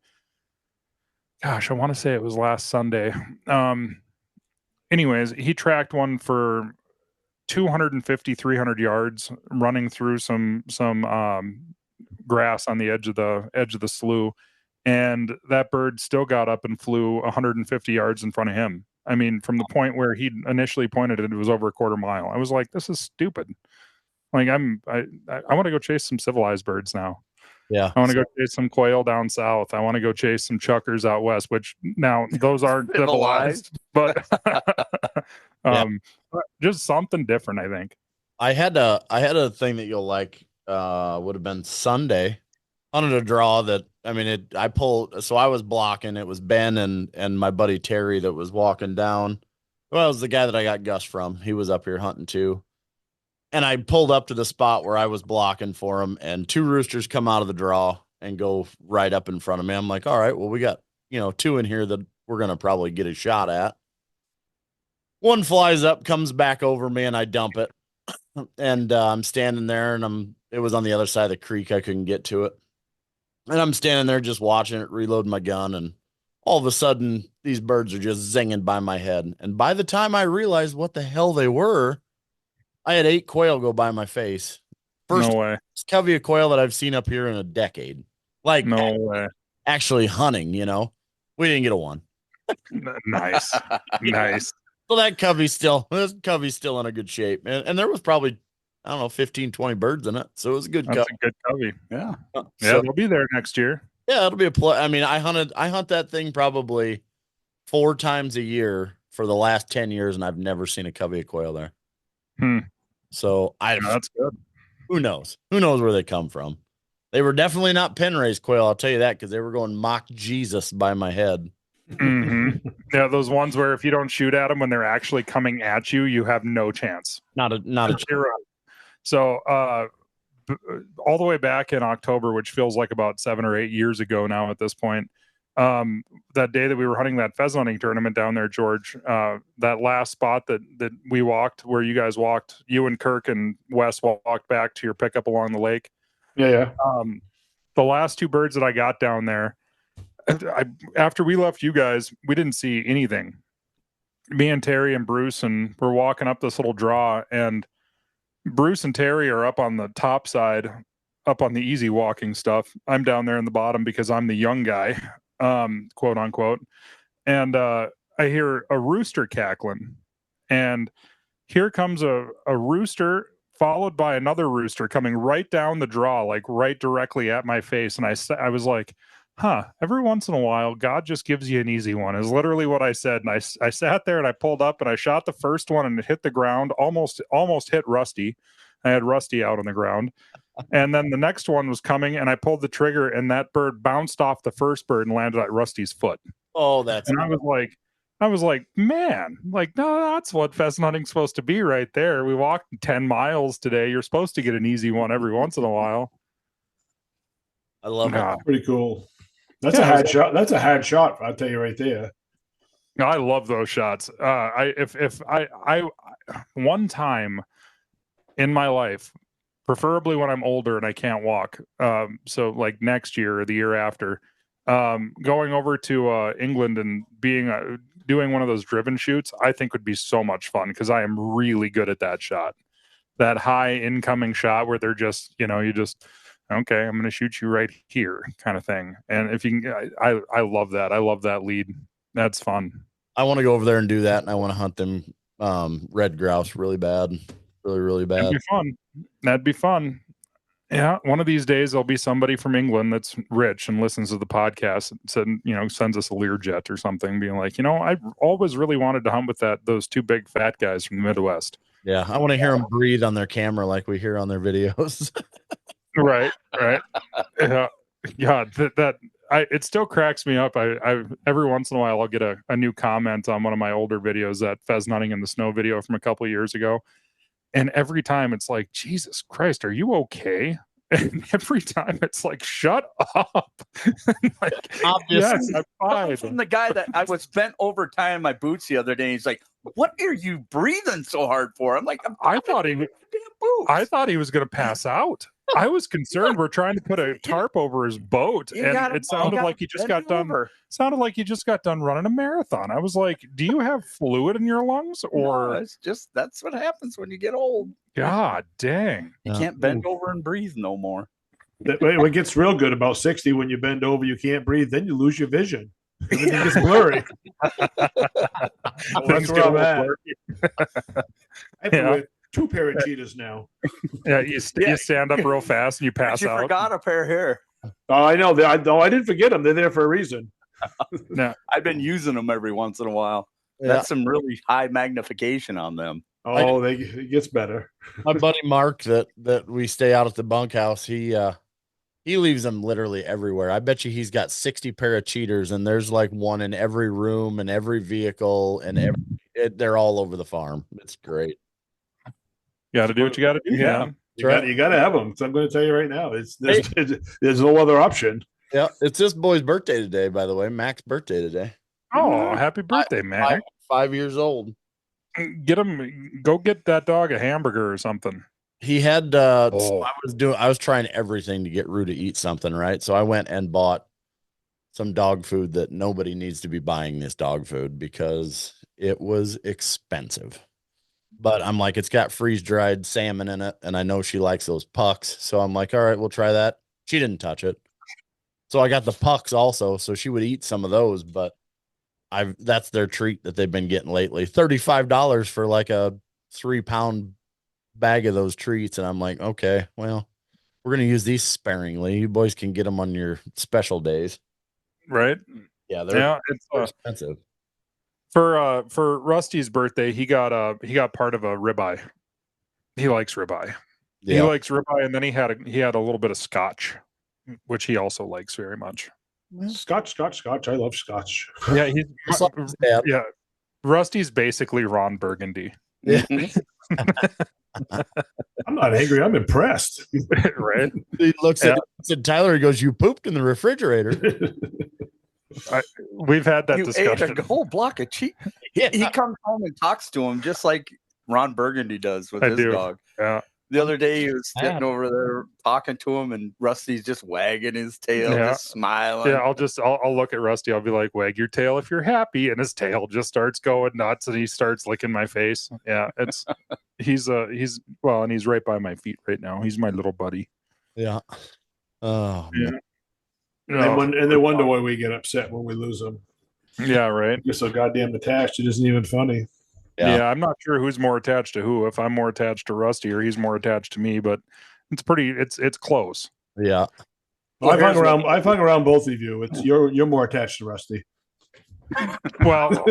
Gosh, I want to say it was last Sunday. Anyways, he tracked one for 250, 300 yards running through some grass on the edge of the slough. And that bird still got up and flew 150 yards in front of him. I mean, from the point where he initially pointed it was over a quarter mile. I was like, this is stupid. Like I want to go chase some civilized birds now. Yeah. I want to go chase some quail down south. I want to go chase some chuckers out west, which now those aren't civilized, but just something different, I think. I had a thing that you'll like, would have been Sunday. Wanted a draw that, I mean, I pulled, so I was blocking. It was Ben and my buddy Terry that was walking down. Well, it was the guy that I got Gus from. He was up here hunting too. And I pulled up to the spot where I was blocking for him, and 2 roosters come out of the draw and go right up in front of me. I'm like, all right, well, we got, 2 in here that we're going to probably get a shot at. One flies up, comes back over me, and I dump it. And I'm standing there, and it was on the other side of the creek. I couldn't get to it. And I'm standing there just watching it, reloading my gun, and all of a sudden, these birds are just zinging by my head. And by the time I realized what the hell they were, I had 8 quail go by my face. First No way. covey of quail that I've seen up here in a decade. Like, no way. Actually hunting, we didn't get a one. Nice. Nice. So that covey's still in a good shape. And there was probably, I don't know, 15, 20 birds in it. So it was a good covey. That's a good covey. Yeah. Yeah, they'll be there next year. Yeah, it'll be a play. I mean, I hunt that thing probably 4 times a year for the last 10 years, and I've never seen a covey of quail there. So that's good. Who knows? Who knows where they come from? They were definitely not pen raised quail, I'll tell you that, because they were going mock Jesus by my head. Mm-hmm. Yeah, those ones where if you don't shoot at them when they're actually coming at you, you have no chance. Not a zero. So all the way back in October, which feels like about 7 or 8 years ago now at this point. That day that we were hunting that pheasant hunting tournament down there, George, that last spot that we walked, where you guys walked, you and Kirk and Wes walked back to your pickup along the lake. Yeah. The last 2 birds that I got down there, after we left you guys, we didn't see anything. Me and Terry and Bruce, and we're walking up this little draw, and Bruce and Terry are up on the top side, up on the easy walking stuff. I'm down there in the bottom because I'm the young guy, quote unquote. And I hear a rooster cackling, and here comes a rooster followed by another rooster coming right down the draw, like right directly at my face. And I was like, every once in a while, God just gives you an easy one, is literally what I said. And I sat there and I pulled up and I shot the first one, and it hit the ground, almost hit Rusty. I had Rusty out on the ground. And then the next one was coming, and I pulled the trigger, and that bird bounced off the first bird and landed at Rusty's foot. Oh, that's and I was like, man, like, no, that's what pheasant hunting's supposed to be right there. We walked 10 miles today. You're supposed to get an easy one every once in a while. I love it. Pretty cool. That's a hard shot. That's a hard shot, I'll tell you right there. I love those shots. If I one time in my life, preferably when I'm older and I can't walk, so like next year or the year after, going over to England and doing one of those driven shoots, I think would be so much fun, because I am really good at that shot, that high incoming shot where they're just, okay, I'm going to shoot you right here kind of thing. And if you can, I love that. I love that lead. That's fun. I want to go over there and do that. And I want to hunt them red grouse really bad. Really, really bad. That'd be fun. Yeah. One of these days there'll be somebody from England that's rich and listens to the podcast and sends us a Learjet or something, being like, I always really wanted to hunt with those 2 big fat guys from the Midwest. Yeah. I want to hear them breathe on their camera like we hear on their videos. Right. Yeah. It still cracks me up. I every once in a while I'll get a new comment on one of my older videos, that pheasant hunting in the snow video from a couple of years ago. And every time it's like, Jesus Christ, are you okay? And every time it's like, shut up. Like, yes, I'm fine. From the guy that I was bent over tying my boots the other day, he's like, what are you breathing so hard for? I'm like, I thought he was going to pass out. I was concerned. We're trying to put a tarp over his boat, and it sounded like he just got done. Sounded like he just got done running a marathon. I was like, "Do you have fluid in your lungs?" Or no, it's just that's what happens when you get old. God dang! You can't bend over and breathe no more. What gets real good about 60, when you bend over, you can't breathe. Then you lose your vision. Everything gets blurry. That's where I'm at. I have 2 pair of cheetahs now. Yeah, you stand up real fast and you pass out. You forgot a pair here. Oh, I know. I didn't forget them. They're there for a reason. No, I've been using them every once in a while. Yeah. That's some really high magnification on them. Oh, it gets better. My buddy Mark that we stay out at the bunkhouse, he leaves them literally everywhere. I bet you he's got 60 pair of cheaters, and there's like one in every room and every vehicle, and they're all over the farm. It's great. You got to do what you got to do. Yeah. You got to have them. So I'm going to tell you right now, there's no other option. Yeah, it's this boy's birthday today, by the way. Mac's birthday today. Oh, happy birthday, Mac! 5 years old. Go get that dog a hamburger or something. He had. I was trying everything to get Rue to eat something, right? So I went and bought some dog food that nobody needs to be buying this dog food because it was expensive. But I'm like, it's got freeze-dried salmon in it, and I know she likes those pucks. So I'm like, all right, we'll try that. She didn't touch it. So I got the pucks also, so she would eat some of those, but that's their treat that they've been getting lately. $35 for like a 3-pound bag of those treats. And I'm like, okay, well, we're going to use these sparingly. You boys can get them on your special days. Right. Yeah. They're expensive. For Rusty's birthday, he got part of a ribeye. He likes ribeye. Yeah. He likes ribeye, and then he had a little bit of scotch, which he also likes very much. Scotch. I love scotch. Yeah, yeah. Rusty's basically Ron Burgundy. Yeah. I'm not angry. I'm impressed. Right? He looks at Tyler. He goes, "You pooped in the refrigerator." We've had that You discussion. ate a whole block of cheese. Yeah. He comes home and talks to him just like Ron Burgundy does with his dog. Yeah. The other day he was sitting over there talking to him, and Rusty's just wagging his tail, just smiling. Yeah, I'll look at Rusty. I'll be like, "Wag your tail if you're happy," and his tail just starts going nuts, and he starts licking my face. Yeah, he's right by my feet right now. He's my little buddy. Yeah. Oh, yeah. And they wonder why we get upset when we lose them. Yeah, right. You're so goddamn attached. It isn't even funny. Yeah, I'm not sure who's more attached to who. If I'm more attached to Rusty or he's more attached to me, but it's close. Yeah. Well, I've hung around both of you. You're more attached to Rusty. Well,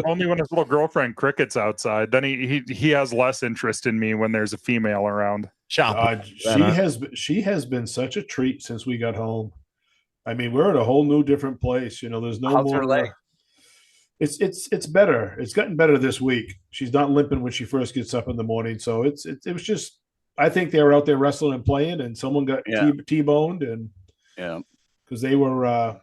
only when his little girlfriend Cricket's outside. Then he has less interest in me when there's a female around. She has been such a treat since we got home. I mean, we're at a whole new different place. There's no How's more. her leg? It's better. It's gotten better this week. She's not limping when she first gets up in the morning. So it was just. I think they were out there wrestling and playing, and someone got T-boned, and because they were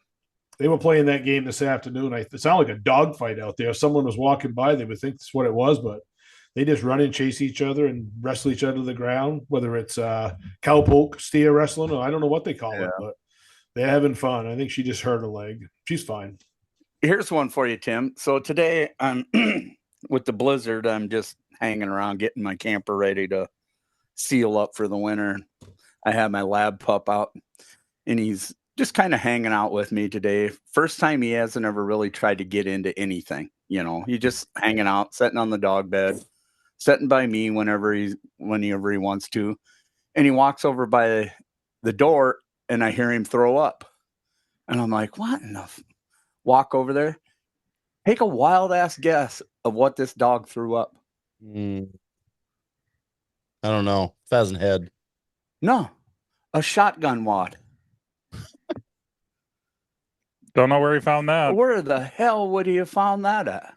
playing that game this afternoon. It sounded like a dog fight out there. If someone was walking by, they would think that's what it was, but they just run and chase each other and wrestle each other to the ground. Whether it's cowpoke steer wrestling, or I don't know what they call it, but they're having fun. I think she just hurt her leg. She's fine. Here's one for you, Tim. So today, with the blizzard, I'm just hanging around, getting my camper ready to seal up for the winter. I have my lab pup out, and he's just kind of hanging out with me today. First time he hasn't ever really tried to get into anything. He's just hanging out, sitting on the dog bed, sitting by me whenever he wants to. And he walks over by the door, and I hear him throw up. And I'm like, what in the walk over there? Take a wild ass guess of what this dog threw up. I don't know. Pheasant head. No, a shotgun wad. Don't know where he found that. Where the hell would he have found that at?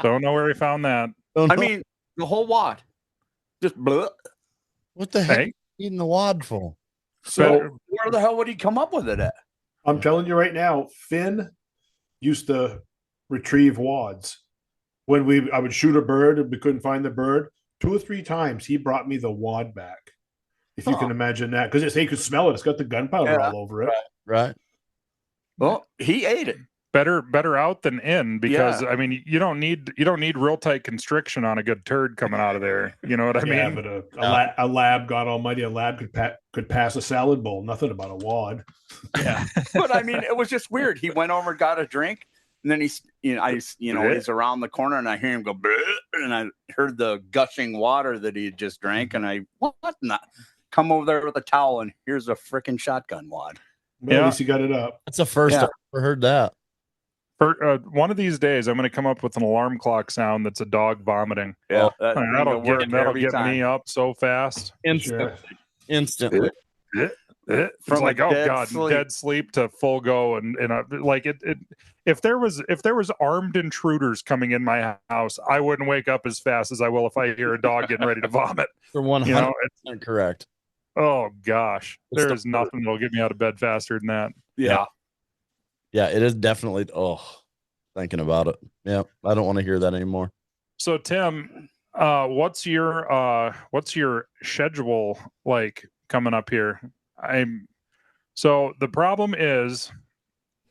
Don't know where he found that. I mean, the whole wad. Just blah. What the heck? Eating the wad for? So where the hell would he come up with it at? I'm telling you right now, Finn used to retrieve wads. When I would shoot a bird and we couldn't find the bird, 2 or 3 times he brought me the wad back. If you can imagine that, because he could smell it. It's got the gunpowder all over it. Right. Well, he ate it. Better out than in, because I mean, you don't need real tight constriction on a good turd coming out of there. You know what I mean? But a lab, God Almighty, a lab could pass a salad bowl. Nothing about a wad. Yeah, but I mean, it was just weird. He went over, got a drink, and then he's around the corner, and I hear him go, and I heard the gushing water that he had just drank, and I come over there with a towel, and here's a freaking shotgun wad. Well, at least he got it up. That's the first I've ever heard that. For one of these days, I'm going to come up with an alarm clock sound that's a dog vomiting. Yeah, that'll get me up so fast. Instantly. From like, oh god, dead sleep to full go, and like it. If there was armed intruders coming in my house, I wouldn't wake up as fast as I will if I hear a dog getting ready to vomit. For 100% correct. Oh gosh, there is nothing that'll get me out of bed faster than that. Yeah. Yeah, it is definitely. Thinking about it. Yeah, I don't want to hear that anymore. So Tim, what's your schedule like coming up here? So the problem is,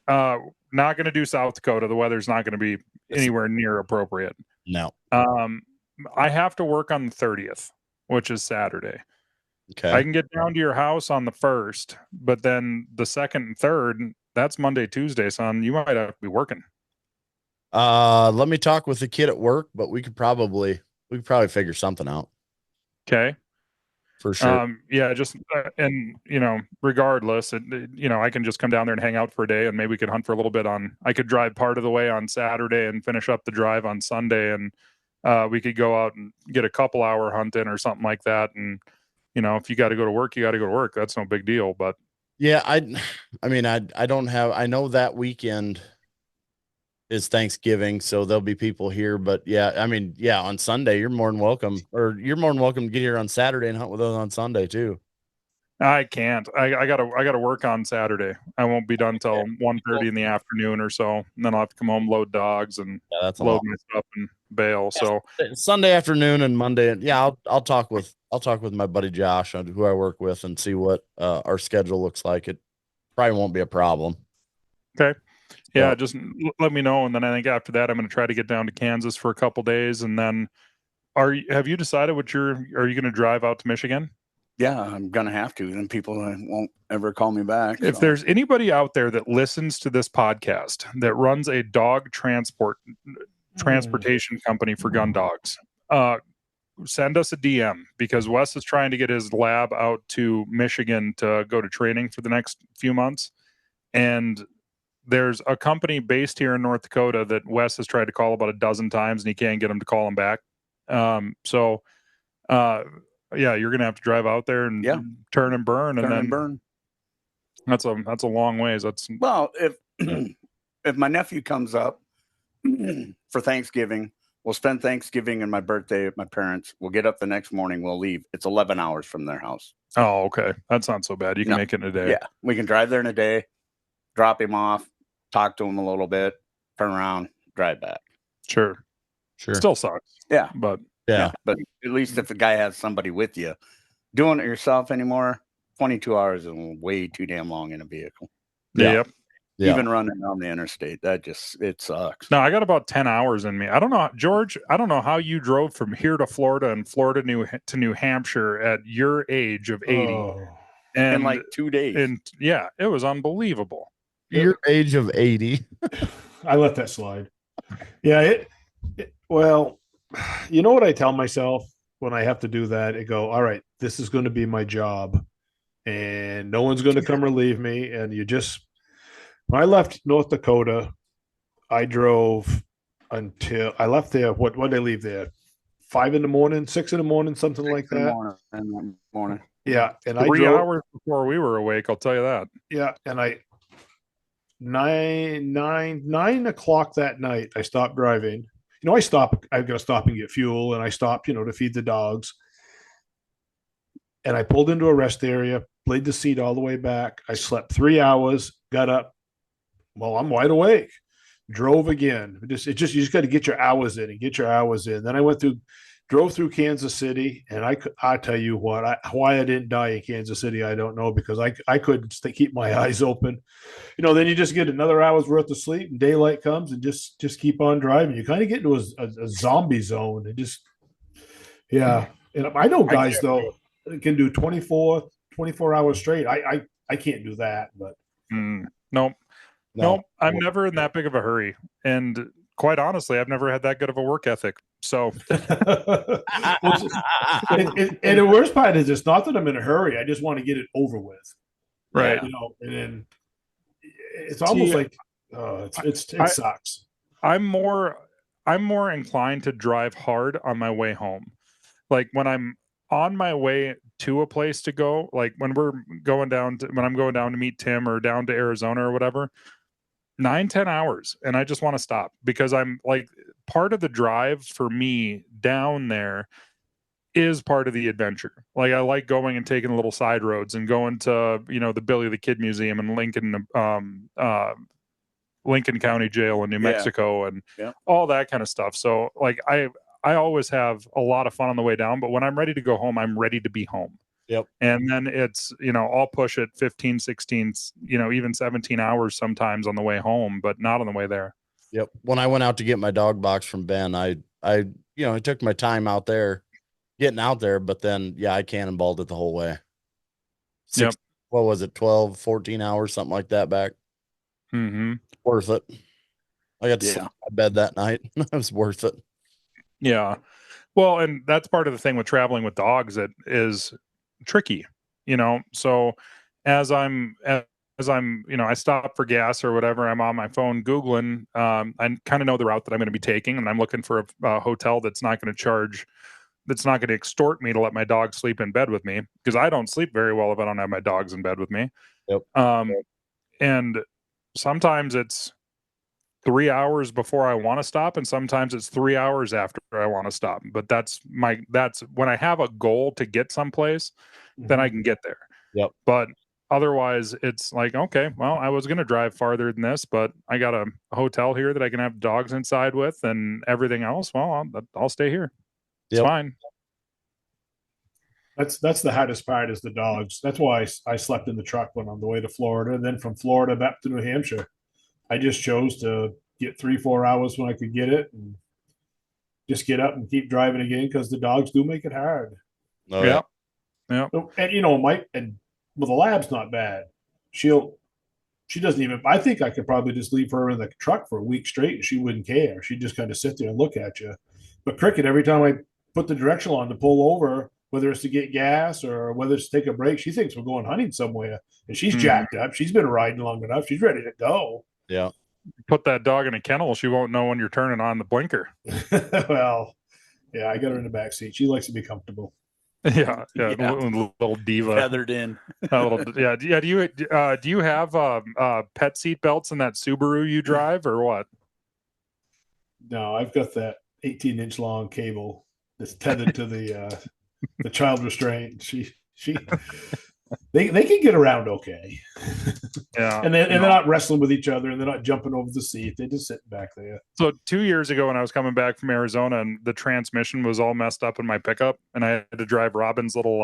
not going to do South Dakota. The weather's not going to be anywhere near appropriate. No. I have to work on the 30th, which is Saturday. Okay. I can get down to your house on the 1st, but then the 2nd and 3rd, that's Monday, Tuesday, son. You might have to be working. Let me talk with the kid at work, but we could probably figure something out. Okay. For sure. Yeah, just and regardless, I can just come down there and hang out for a day, and maybe we could hunt for a little bit I could drive part of the way on Saturday and finish up the drive on Sunday, and we could go out and get a couple hour hunt in or something like that. And if you got to go to work, you got to go to work. That's no big deal. But yeah, I mean, I don't have. I know that weekend is Thanksgiving, so there'll be people here. But yeah, I mean, yeah, on Sunday you're more than welcome, or you're more than welcome to get here on Saturday and hunt with us on Sunday too. I can't. I gotta work on Saturday. I won't be done till 1:30 in the afternoon or so. And then I'll have to come home, load dogs, and that's load my stuff and bail. So Sunday afternoon and Monday. Yeah, I'll talk with my buddy Josh, who I work with, and see what our schedule looks like. It probably won't be a problem. Okay. Yeah, just let me know, and then I think after that I'm going to try to get down to Kansas for a couple days, and then have you decided are you going to drive out to Michigan? Yeah, I'm going to have to. Then people won't ever call me back. If there's anybody out there that listens to this podcast that runs a dog transportation company for gun dogs, send us a DM, because Wes is trying to get his lab out to Michigan to go to training for the next few months. And there's a company based here in North Dakota that Wes has tried to call about a dozen times and he can't get him to call him back. Yeah, you're going to have to drive out there and turn and burn. That's a long ways. Well, if if my nephew comes up for Thanksgiving, we'll spend Thanksgiving and my birthday at my parents'. We'll get up the next morning. We'll leave. It's 11 hours from their house. Oh, okay. That's not so bad. You can make it in a day. Yeah, we can drive there in a day, drop him off, talk to him a little bit, turn around, drive back. Sure. Still sucks. Yeah. But but at least if the guy has somebody with you, doing it yourself anymore, 22 hours is way too damn long in a vehicle. Yep. Even running down the interstate, it sucks. No, I got about 10 hours in me. I don't know, George, I don't know how you drove from here to Florida and Florida to New Hampshire at your age of 80. And in like 2 days. And yeah, it was unbelievable. Your age of 80. I let that slide. Yeah. Well, you know what I tell myself when I have to do that? I go, all right, this is going to be my job and no one's going to come relieve me. And when I left North Dakota, I drove until I left there. What did I leave there? 5 a.m, 6 a.m, something like that. Morning. Yeah. And 3 hours before we were awake, I'll tell you that. Yeah. And 9 o'clock that night, I stopped driving. I've got to stop and get fuel, and I stopped, to feed the dogs. And I pulled into a rest area, laid the seat all the way back. I slept 3 hours, got up. Well, I'm wide awake. Drove again. You just got to get your hours in and get your hours in. Then I drove through Kansas City, and I tell you what, why I didn't die in Kansas City, I don't know, because I couldn't keep my eyes open. Then you just get another hour's worth of sleep, and daylight comes, and just keep on driving. You kind of get into a zombie zone, and And I know guys though that can do 24 hours straight. I can't do that, but nope. I'm never in that big of a hurry, and quite honestly, I've never had that good of a work ethic. So, and the worst part is, it's not that I'm in a hurry. I just want to get it over with, right? And then it's almost like it sucks. I'm more inclined to drive hard on my way home. Like when I'm on my way to a place to go, like when I'm going down to meet Tim or down to Arizona or whatever, 9-10 hours, and I just want to stop, because I'm like, part of the drive for me down there is part of the adventure. Like I like going and taking little side roads and going to the Billy the Kid Museum in Lincoln County Jail in New Mexico and all that kind of stuff. So like I always have a lot of fun on the way down, but when I'm ready to go home, I'm ready to be home. Yep. And then it's, I'll push it 15, 16, even 17 hours sometimes on the way home, but not on the way there. Yep. When I went out to get my dog box from Ben, I took my time out there, getting out there, but then, I cannonballed it the whole way. What was it? 12, 14 hours, something like that back. Mm-hmm. Worth it. I got to sleep in my bed that night. It was worth it. Yeah. Well, and that's part of the thing with traveling with dogs that is tricky, so as I'm I stop for gas or whatever, I'm on my phone Googling, I kind of know the route that I'm going to be taking, and I'm looking for a hotel that's not going to extort me to let my dog sleep in bed with me, because I don't sleep very well if I don't have my dogs in bed with me. Yep. And sometimes it's 3 hours before I want to stop, and sometimes it's 3 hours after I want to stop. But that's when I have a goal to get someplace, then I can get there. Yep. But otherwise, it's like, okay, well, I was going to drive farther than this, but I got a hotel here that I can have dogs inside with, and everything else. Well, I'll stay here. It's fine. That's the hardest part is the dogs. That's why I slept in the truck when on the way to Florida, and then from Florida back to New Hampshire. I just chose to get 3-4 hours when I could get it, and just get up and keep driving again because the dogs do make it hard. Oh, yeah. And Mike, and well, the lab's not bad. She doesn't even. I think I could probably just leave her in the truck for a week straight, and she wouldn't care. She'd just kind of sit there and look at you. But Cricket, every time I put the directional on to pull over, whether it's to get gas or whether it's to take a break, she thinks we're going hunting somewhere, and she's jacked up. She's been riding long enough. She's ready to go. Yeah. Put that dog in a kennel, she won't know when you're turning on the blinker. Well, yeah, I got her in the back seat. She likes to be comfortable. Yeah. Little diva, feathered in. Do you have pet seat belts in that Subaru you drive, or what? No, I've got that 18-inch long cable that's tethered to the child restraint. They can get around okay. Yeah. And they're not wrestling with each other, and they're not jumping over the seat. They're just sitting back there. So 2 years ago when I was coming back from Arizona and the transmission was all messed up in my pickup, and I had to drive Robin's little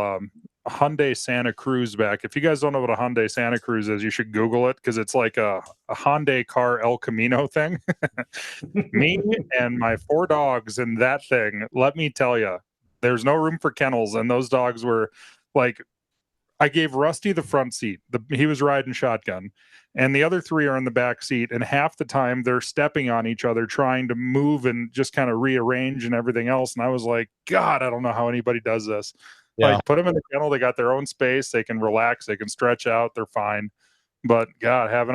Hyundai Santa Cruz back. If you guys don't know what a Hyundai Santa Cruz is, you should Google it, because it's like a Hyundai car El Camino thing. Me and my 4 dogs in that thing, let me tell you, there's no room for kennels, and those dogs were like, I gave Rusty the front seat. He was riding shotgun, and the other 3 are in the back seat. And half the time they're stepping on each other, trying to move and just kind of rearrange and everything else. And I was like, God, I don't know how anybody does this. Yeah. Like, put them in the kennel. They got their own space. They can relax. They can stretch out. They're fine. But God, having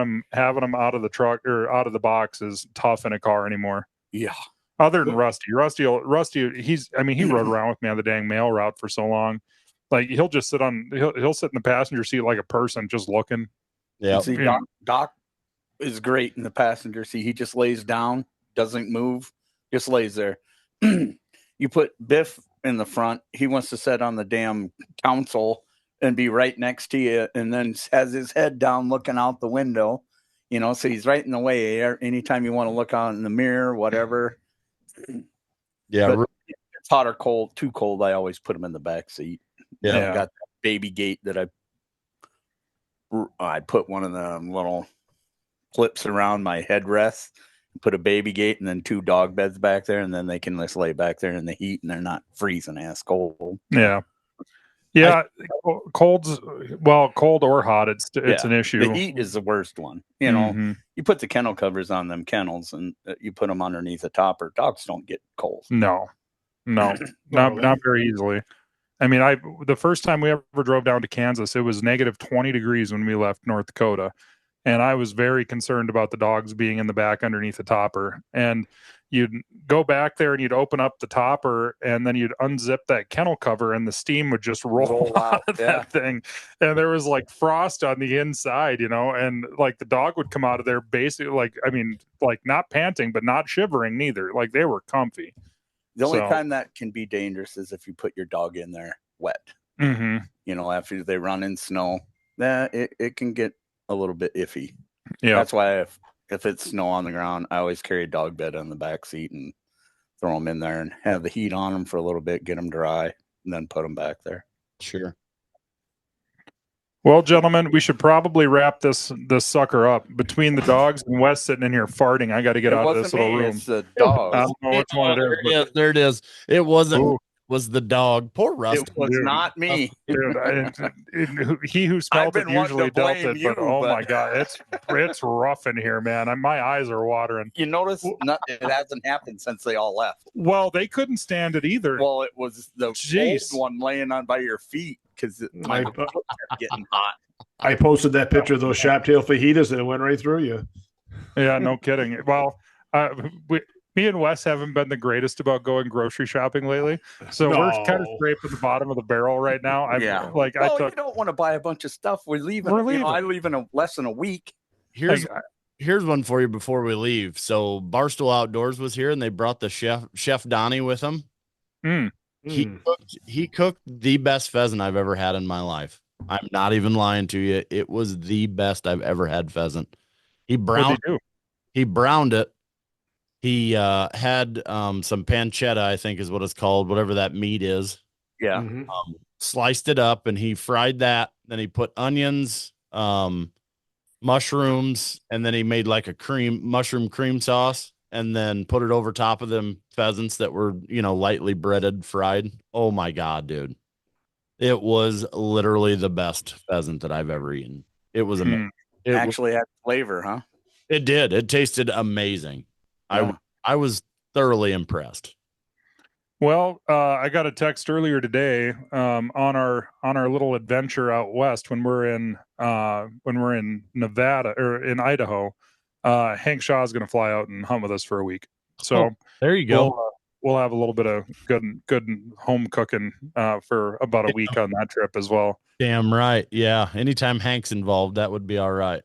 them out of the truck or out of the box is tough in a car anymore. Yeah. Other than Rusty, he rode around with me on the dang mail route for so long. Like, he'll just sit in the passenger seat like a person, just looking. Yeah. See, Doc is great in the passenger seat. He just lays down, doesn't move, just lays there. You put Biff in the front, he wants to sit on the damn console and be right next to you, and then has his head down looking out the window. So he's right in the way. Anytime you want to look out in the mirror, whatever. Yeah. But it's hot or cold, too cold, I always put him in the back seat. Yeah. I got that baby gate that I put one of the little clips around my headrest, put a baby gate, and then 2 dog beds back there, and then they can just lay back there in the heat, and they're not freezing ass cold. Yeah. Cold or hot, it's an issue. The heat is the worst one. You put the kennel covers on them kennels, and you put them underneath the topper. Dogs don't get cold. No, not very easily. I mean, the first time we ever drove down to Kansas, it was negative 20 degrees when we left North Dakota. And I was very concerned about the dogs being in the back underneath the topper. And you'd go back there and you'd open up the topper, and then you'd unzip that kennel cover, and the steam would just roll out of that thing. And there was like frost on the inside, and like the dog would come out of there basically not panting, but not shivering neither. Like, they were comfy. The only time that can be dangerous is if you put your dog in there wet. Mm-hmm. After they run in snow, it can get a little bit iffy. Yeah. That's why if it's snow on the ground, I always carry a dog bed on the back seat and throw them in there and have the heat on them for a little bit, get them dry, and then put them back there. Sure. Well, gentlemen, we should probably wrap this sucker up. Between the dogs and Wes sitting in here farting, I got to get out of this little room. It's the dog. I don't know which one it is. There it is. It wasn't. Ooh. Was the dog. Poor Rust. It was not me. He who smelled it usually dealt it, but my God, it's rough in here, man. My eyes are watering. You notice it hasn't happened since they all left. Well, they couldn't stand it either. Well, it was the old one laying on by your feet because my getting hot. I posted that picture of those sharp-tail fajitas and it went right through you. Yeah, no kidding. Well, me and Wes haven't been the greatest about going grocery shopping lately, so we're kind of scraping the bottom of the barrel right now. You don't want to buy a bunch of stuff. We're leaving. I leave in less than a week. Here's here's one for you before we leave. So Barstool Outdoors was here, and they brought the chef Donnie with them. He cooked the best pheasant I've ever had in my life. I'm not even lying to you. It was the best I've ever had pheasant. He browned it. He had some pancetta, I think is what it's called, whatever that meat is. Yeah. Sliced it up, and he fried that. Then he put onions, mushrooms, and then he made like a mushroom cream sauce, and then put it over top of them pheasants that were, lightly breaded, fried. Oh my God, dude. It was literally the best pheasant that I've ever eaten. It was amazing. It actually had flavor, huh? It did. It tasted amazing. Yeah. I was thoroughly impressed. Well, I got a text earlier today on our little adventure out west when we're in Nevada or in Idaho. Hank Shaw is going to fly out and hunt with us for a week. So there you go. We'll have a little bit of good home cooking for about a week on that trip as well. Damn right. Yeah. Anytime Hank's involved, that would be all right.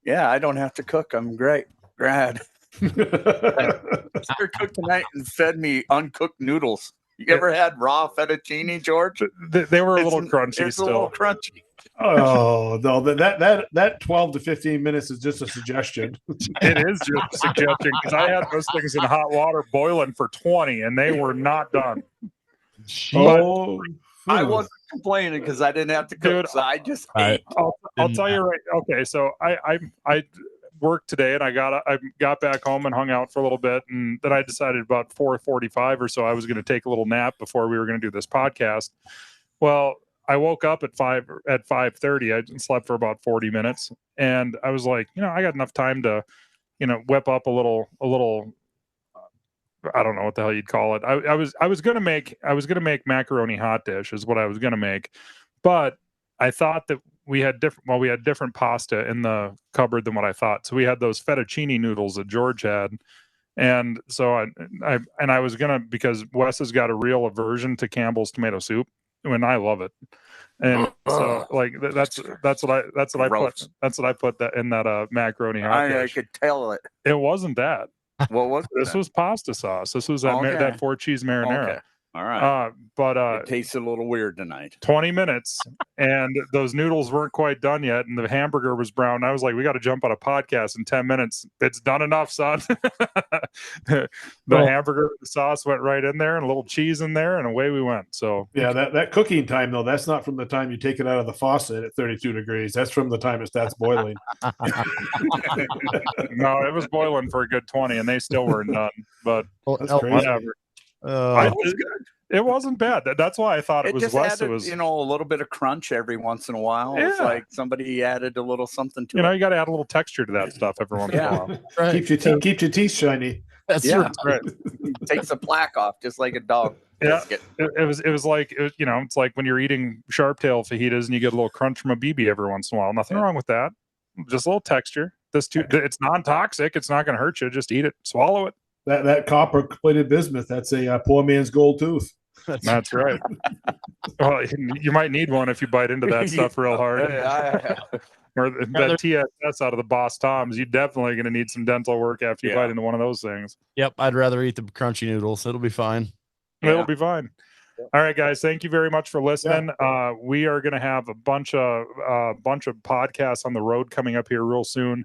Yeah, I don't have to cook. I'm great. Grad. Sister cooked tonight and fed me uncooked noodles. You ever had raw fettuccine, George? They were a little crunchy. It's still a little crunchy. Oh no! That 12 to 15 minutes is just a suggestion. It is just a suggestion because I had those things in hot water boiling for 20, and they were not done. Oh, I wasn't complaining because I didn't have to cook. Dude, so I just ate. I'll tell you right. Okay, so I worked today, and I got back home and hung out for a little bit, and then I decided about 4:45 or so I was going to take a little nap before we were going to do this podcast. Well, I woke up at 5:30. I slept for about 40 minutes, and I was like, I got enough time to, whip up a little. I don't know what the hell you'd call it. I was gonna make macaroni hot dish is what I was gonna make, but I thought that we had different pasta in the cupboard than what I thought. So we had those fettuccine noodles that George had, and so I was gonna, because Wes has got a real aversion to Campbell's tomato soup, and I love it, and so like that's what I put that in that macaroni hot dish. I could tell it. It wasn't that. What was this? Was pasta sauce. This was that 4-cheese marinara. Okay. All right. But it tasted a little weird tonight. 20 minutes, and those noodles weren't quite done yet, and the hamburger was brown. I was like, we got to jump on a podcast in 10 minutes. It's done enough, son. The hamburger, the sauce went right in there, and a little cheese in there, and away we went. So yeah, that cooking time, though, that's not from the time you take it out of the faucet at 32 degrees. That's from the time it starts boiling. No, it was boiling for a good 20, and they still weren't done. But that's crazy. Whatever. It wasn't bad. That's why I thought it was West. Added, a little bit of crunch every once in a while. Yeah. It's like somebody added a little something to it. You got to add a little texture to that stuff every once in a while. Right. Keep your teeth shiny. That's right. Takes the plaque off just like a dog. Yeah, it was like it's like when you're eating sharp-tail fajitas and you get a little crunch from a BB every once in a while. Nothing wrong with that. Just a little texture. It's non-toxic. It's not going to hurt you. Just eat it. Swallow it. That copper-plated bismuth, that's a poor man's gold tooth. That's right. Well, you might need one if you bite into that stuff real hard. Or that TSS out of the Boss Toms. You're definitely going to need some dental work after you bite into one of those things. Yep, I'd rather eat the crunchy noodles. It'll be fine. It'll be fine. All right, guys. Thank you very much for listening. Yeah. We are going to have a bunch of podcasts on the road coming up here real soon.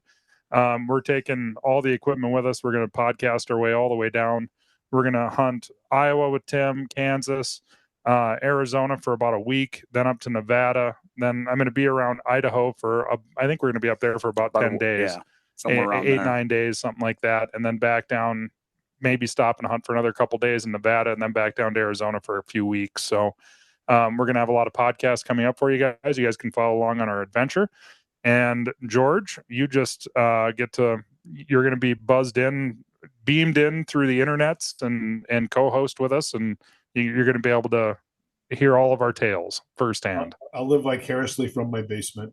We're taking all the equipment with us. We're going to podcast our way all the way down. We're going to hunt Iowa with Tim, Kansas, Arizona for about a week, then up to Nevada. Then I'm going to be around Idaho I think we're going to be up there for about 10 days, somewhere around 9 days, something like that. And then back down, maybe stop and hunt for another couple days in Nevada, and then back down to Arizona for a few weeks. So we're going to have a lot of podcasts coming up for you guys. You guys can follow along on our adventure. And George, you just you're going to be beamed in through the internets and co-host with us, and you're going to be able to hear all of our tales firsthand. I'll live vicariously from my basement.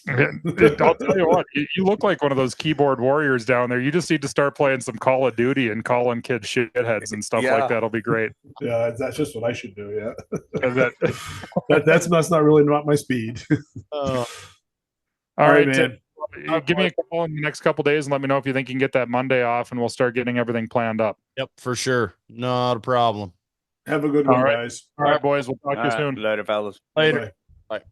I'll tell you what, you look like one of those keyboard warriors down there. You just need to start playing some Call of Duty and calling kids shitheads and stuff like that. It'll be great. Yeah, that's just what I should do. Yeah, that's not really not my speed. All right, man. Give me a call in the next couple days and let me know if you think you can get that Monday off, and we'll start getting everything planned up. Yep, for sure. Not a problem. Have a good one, All right. guys. All right, boys. We'll talk to you soon. Later, fellas. Later. Bye. Bye.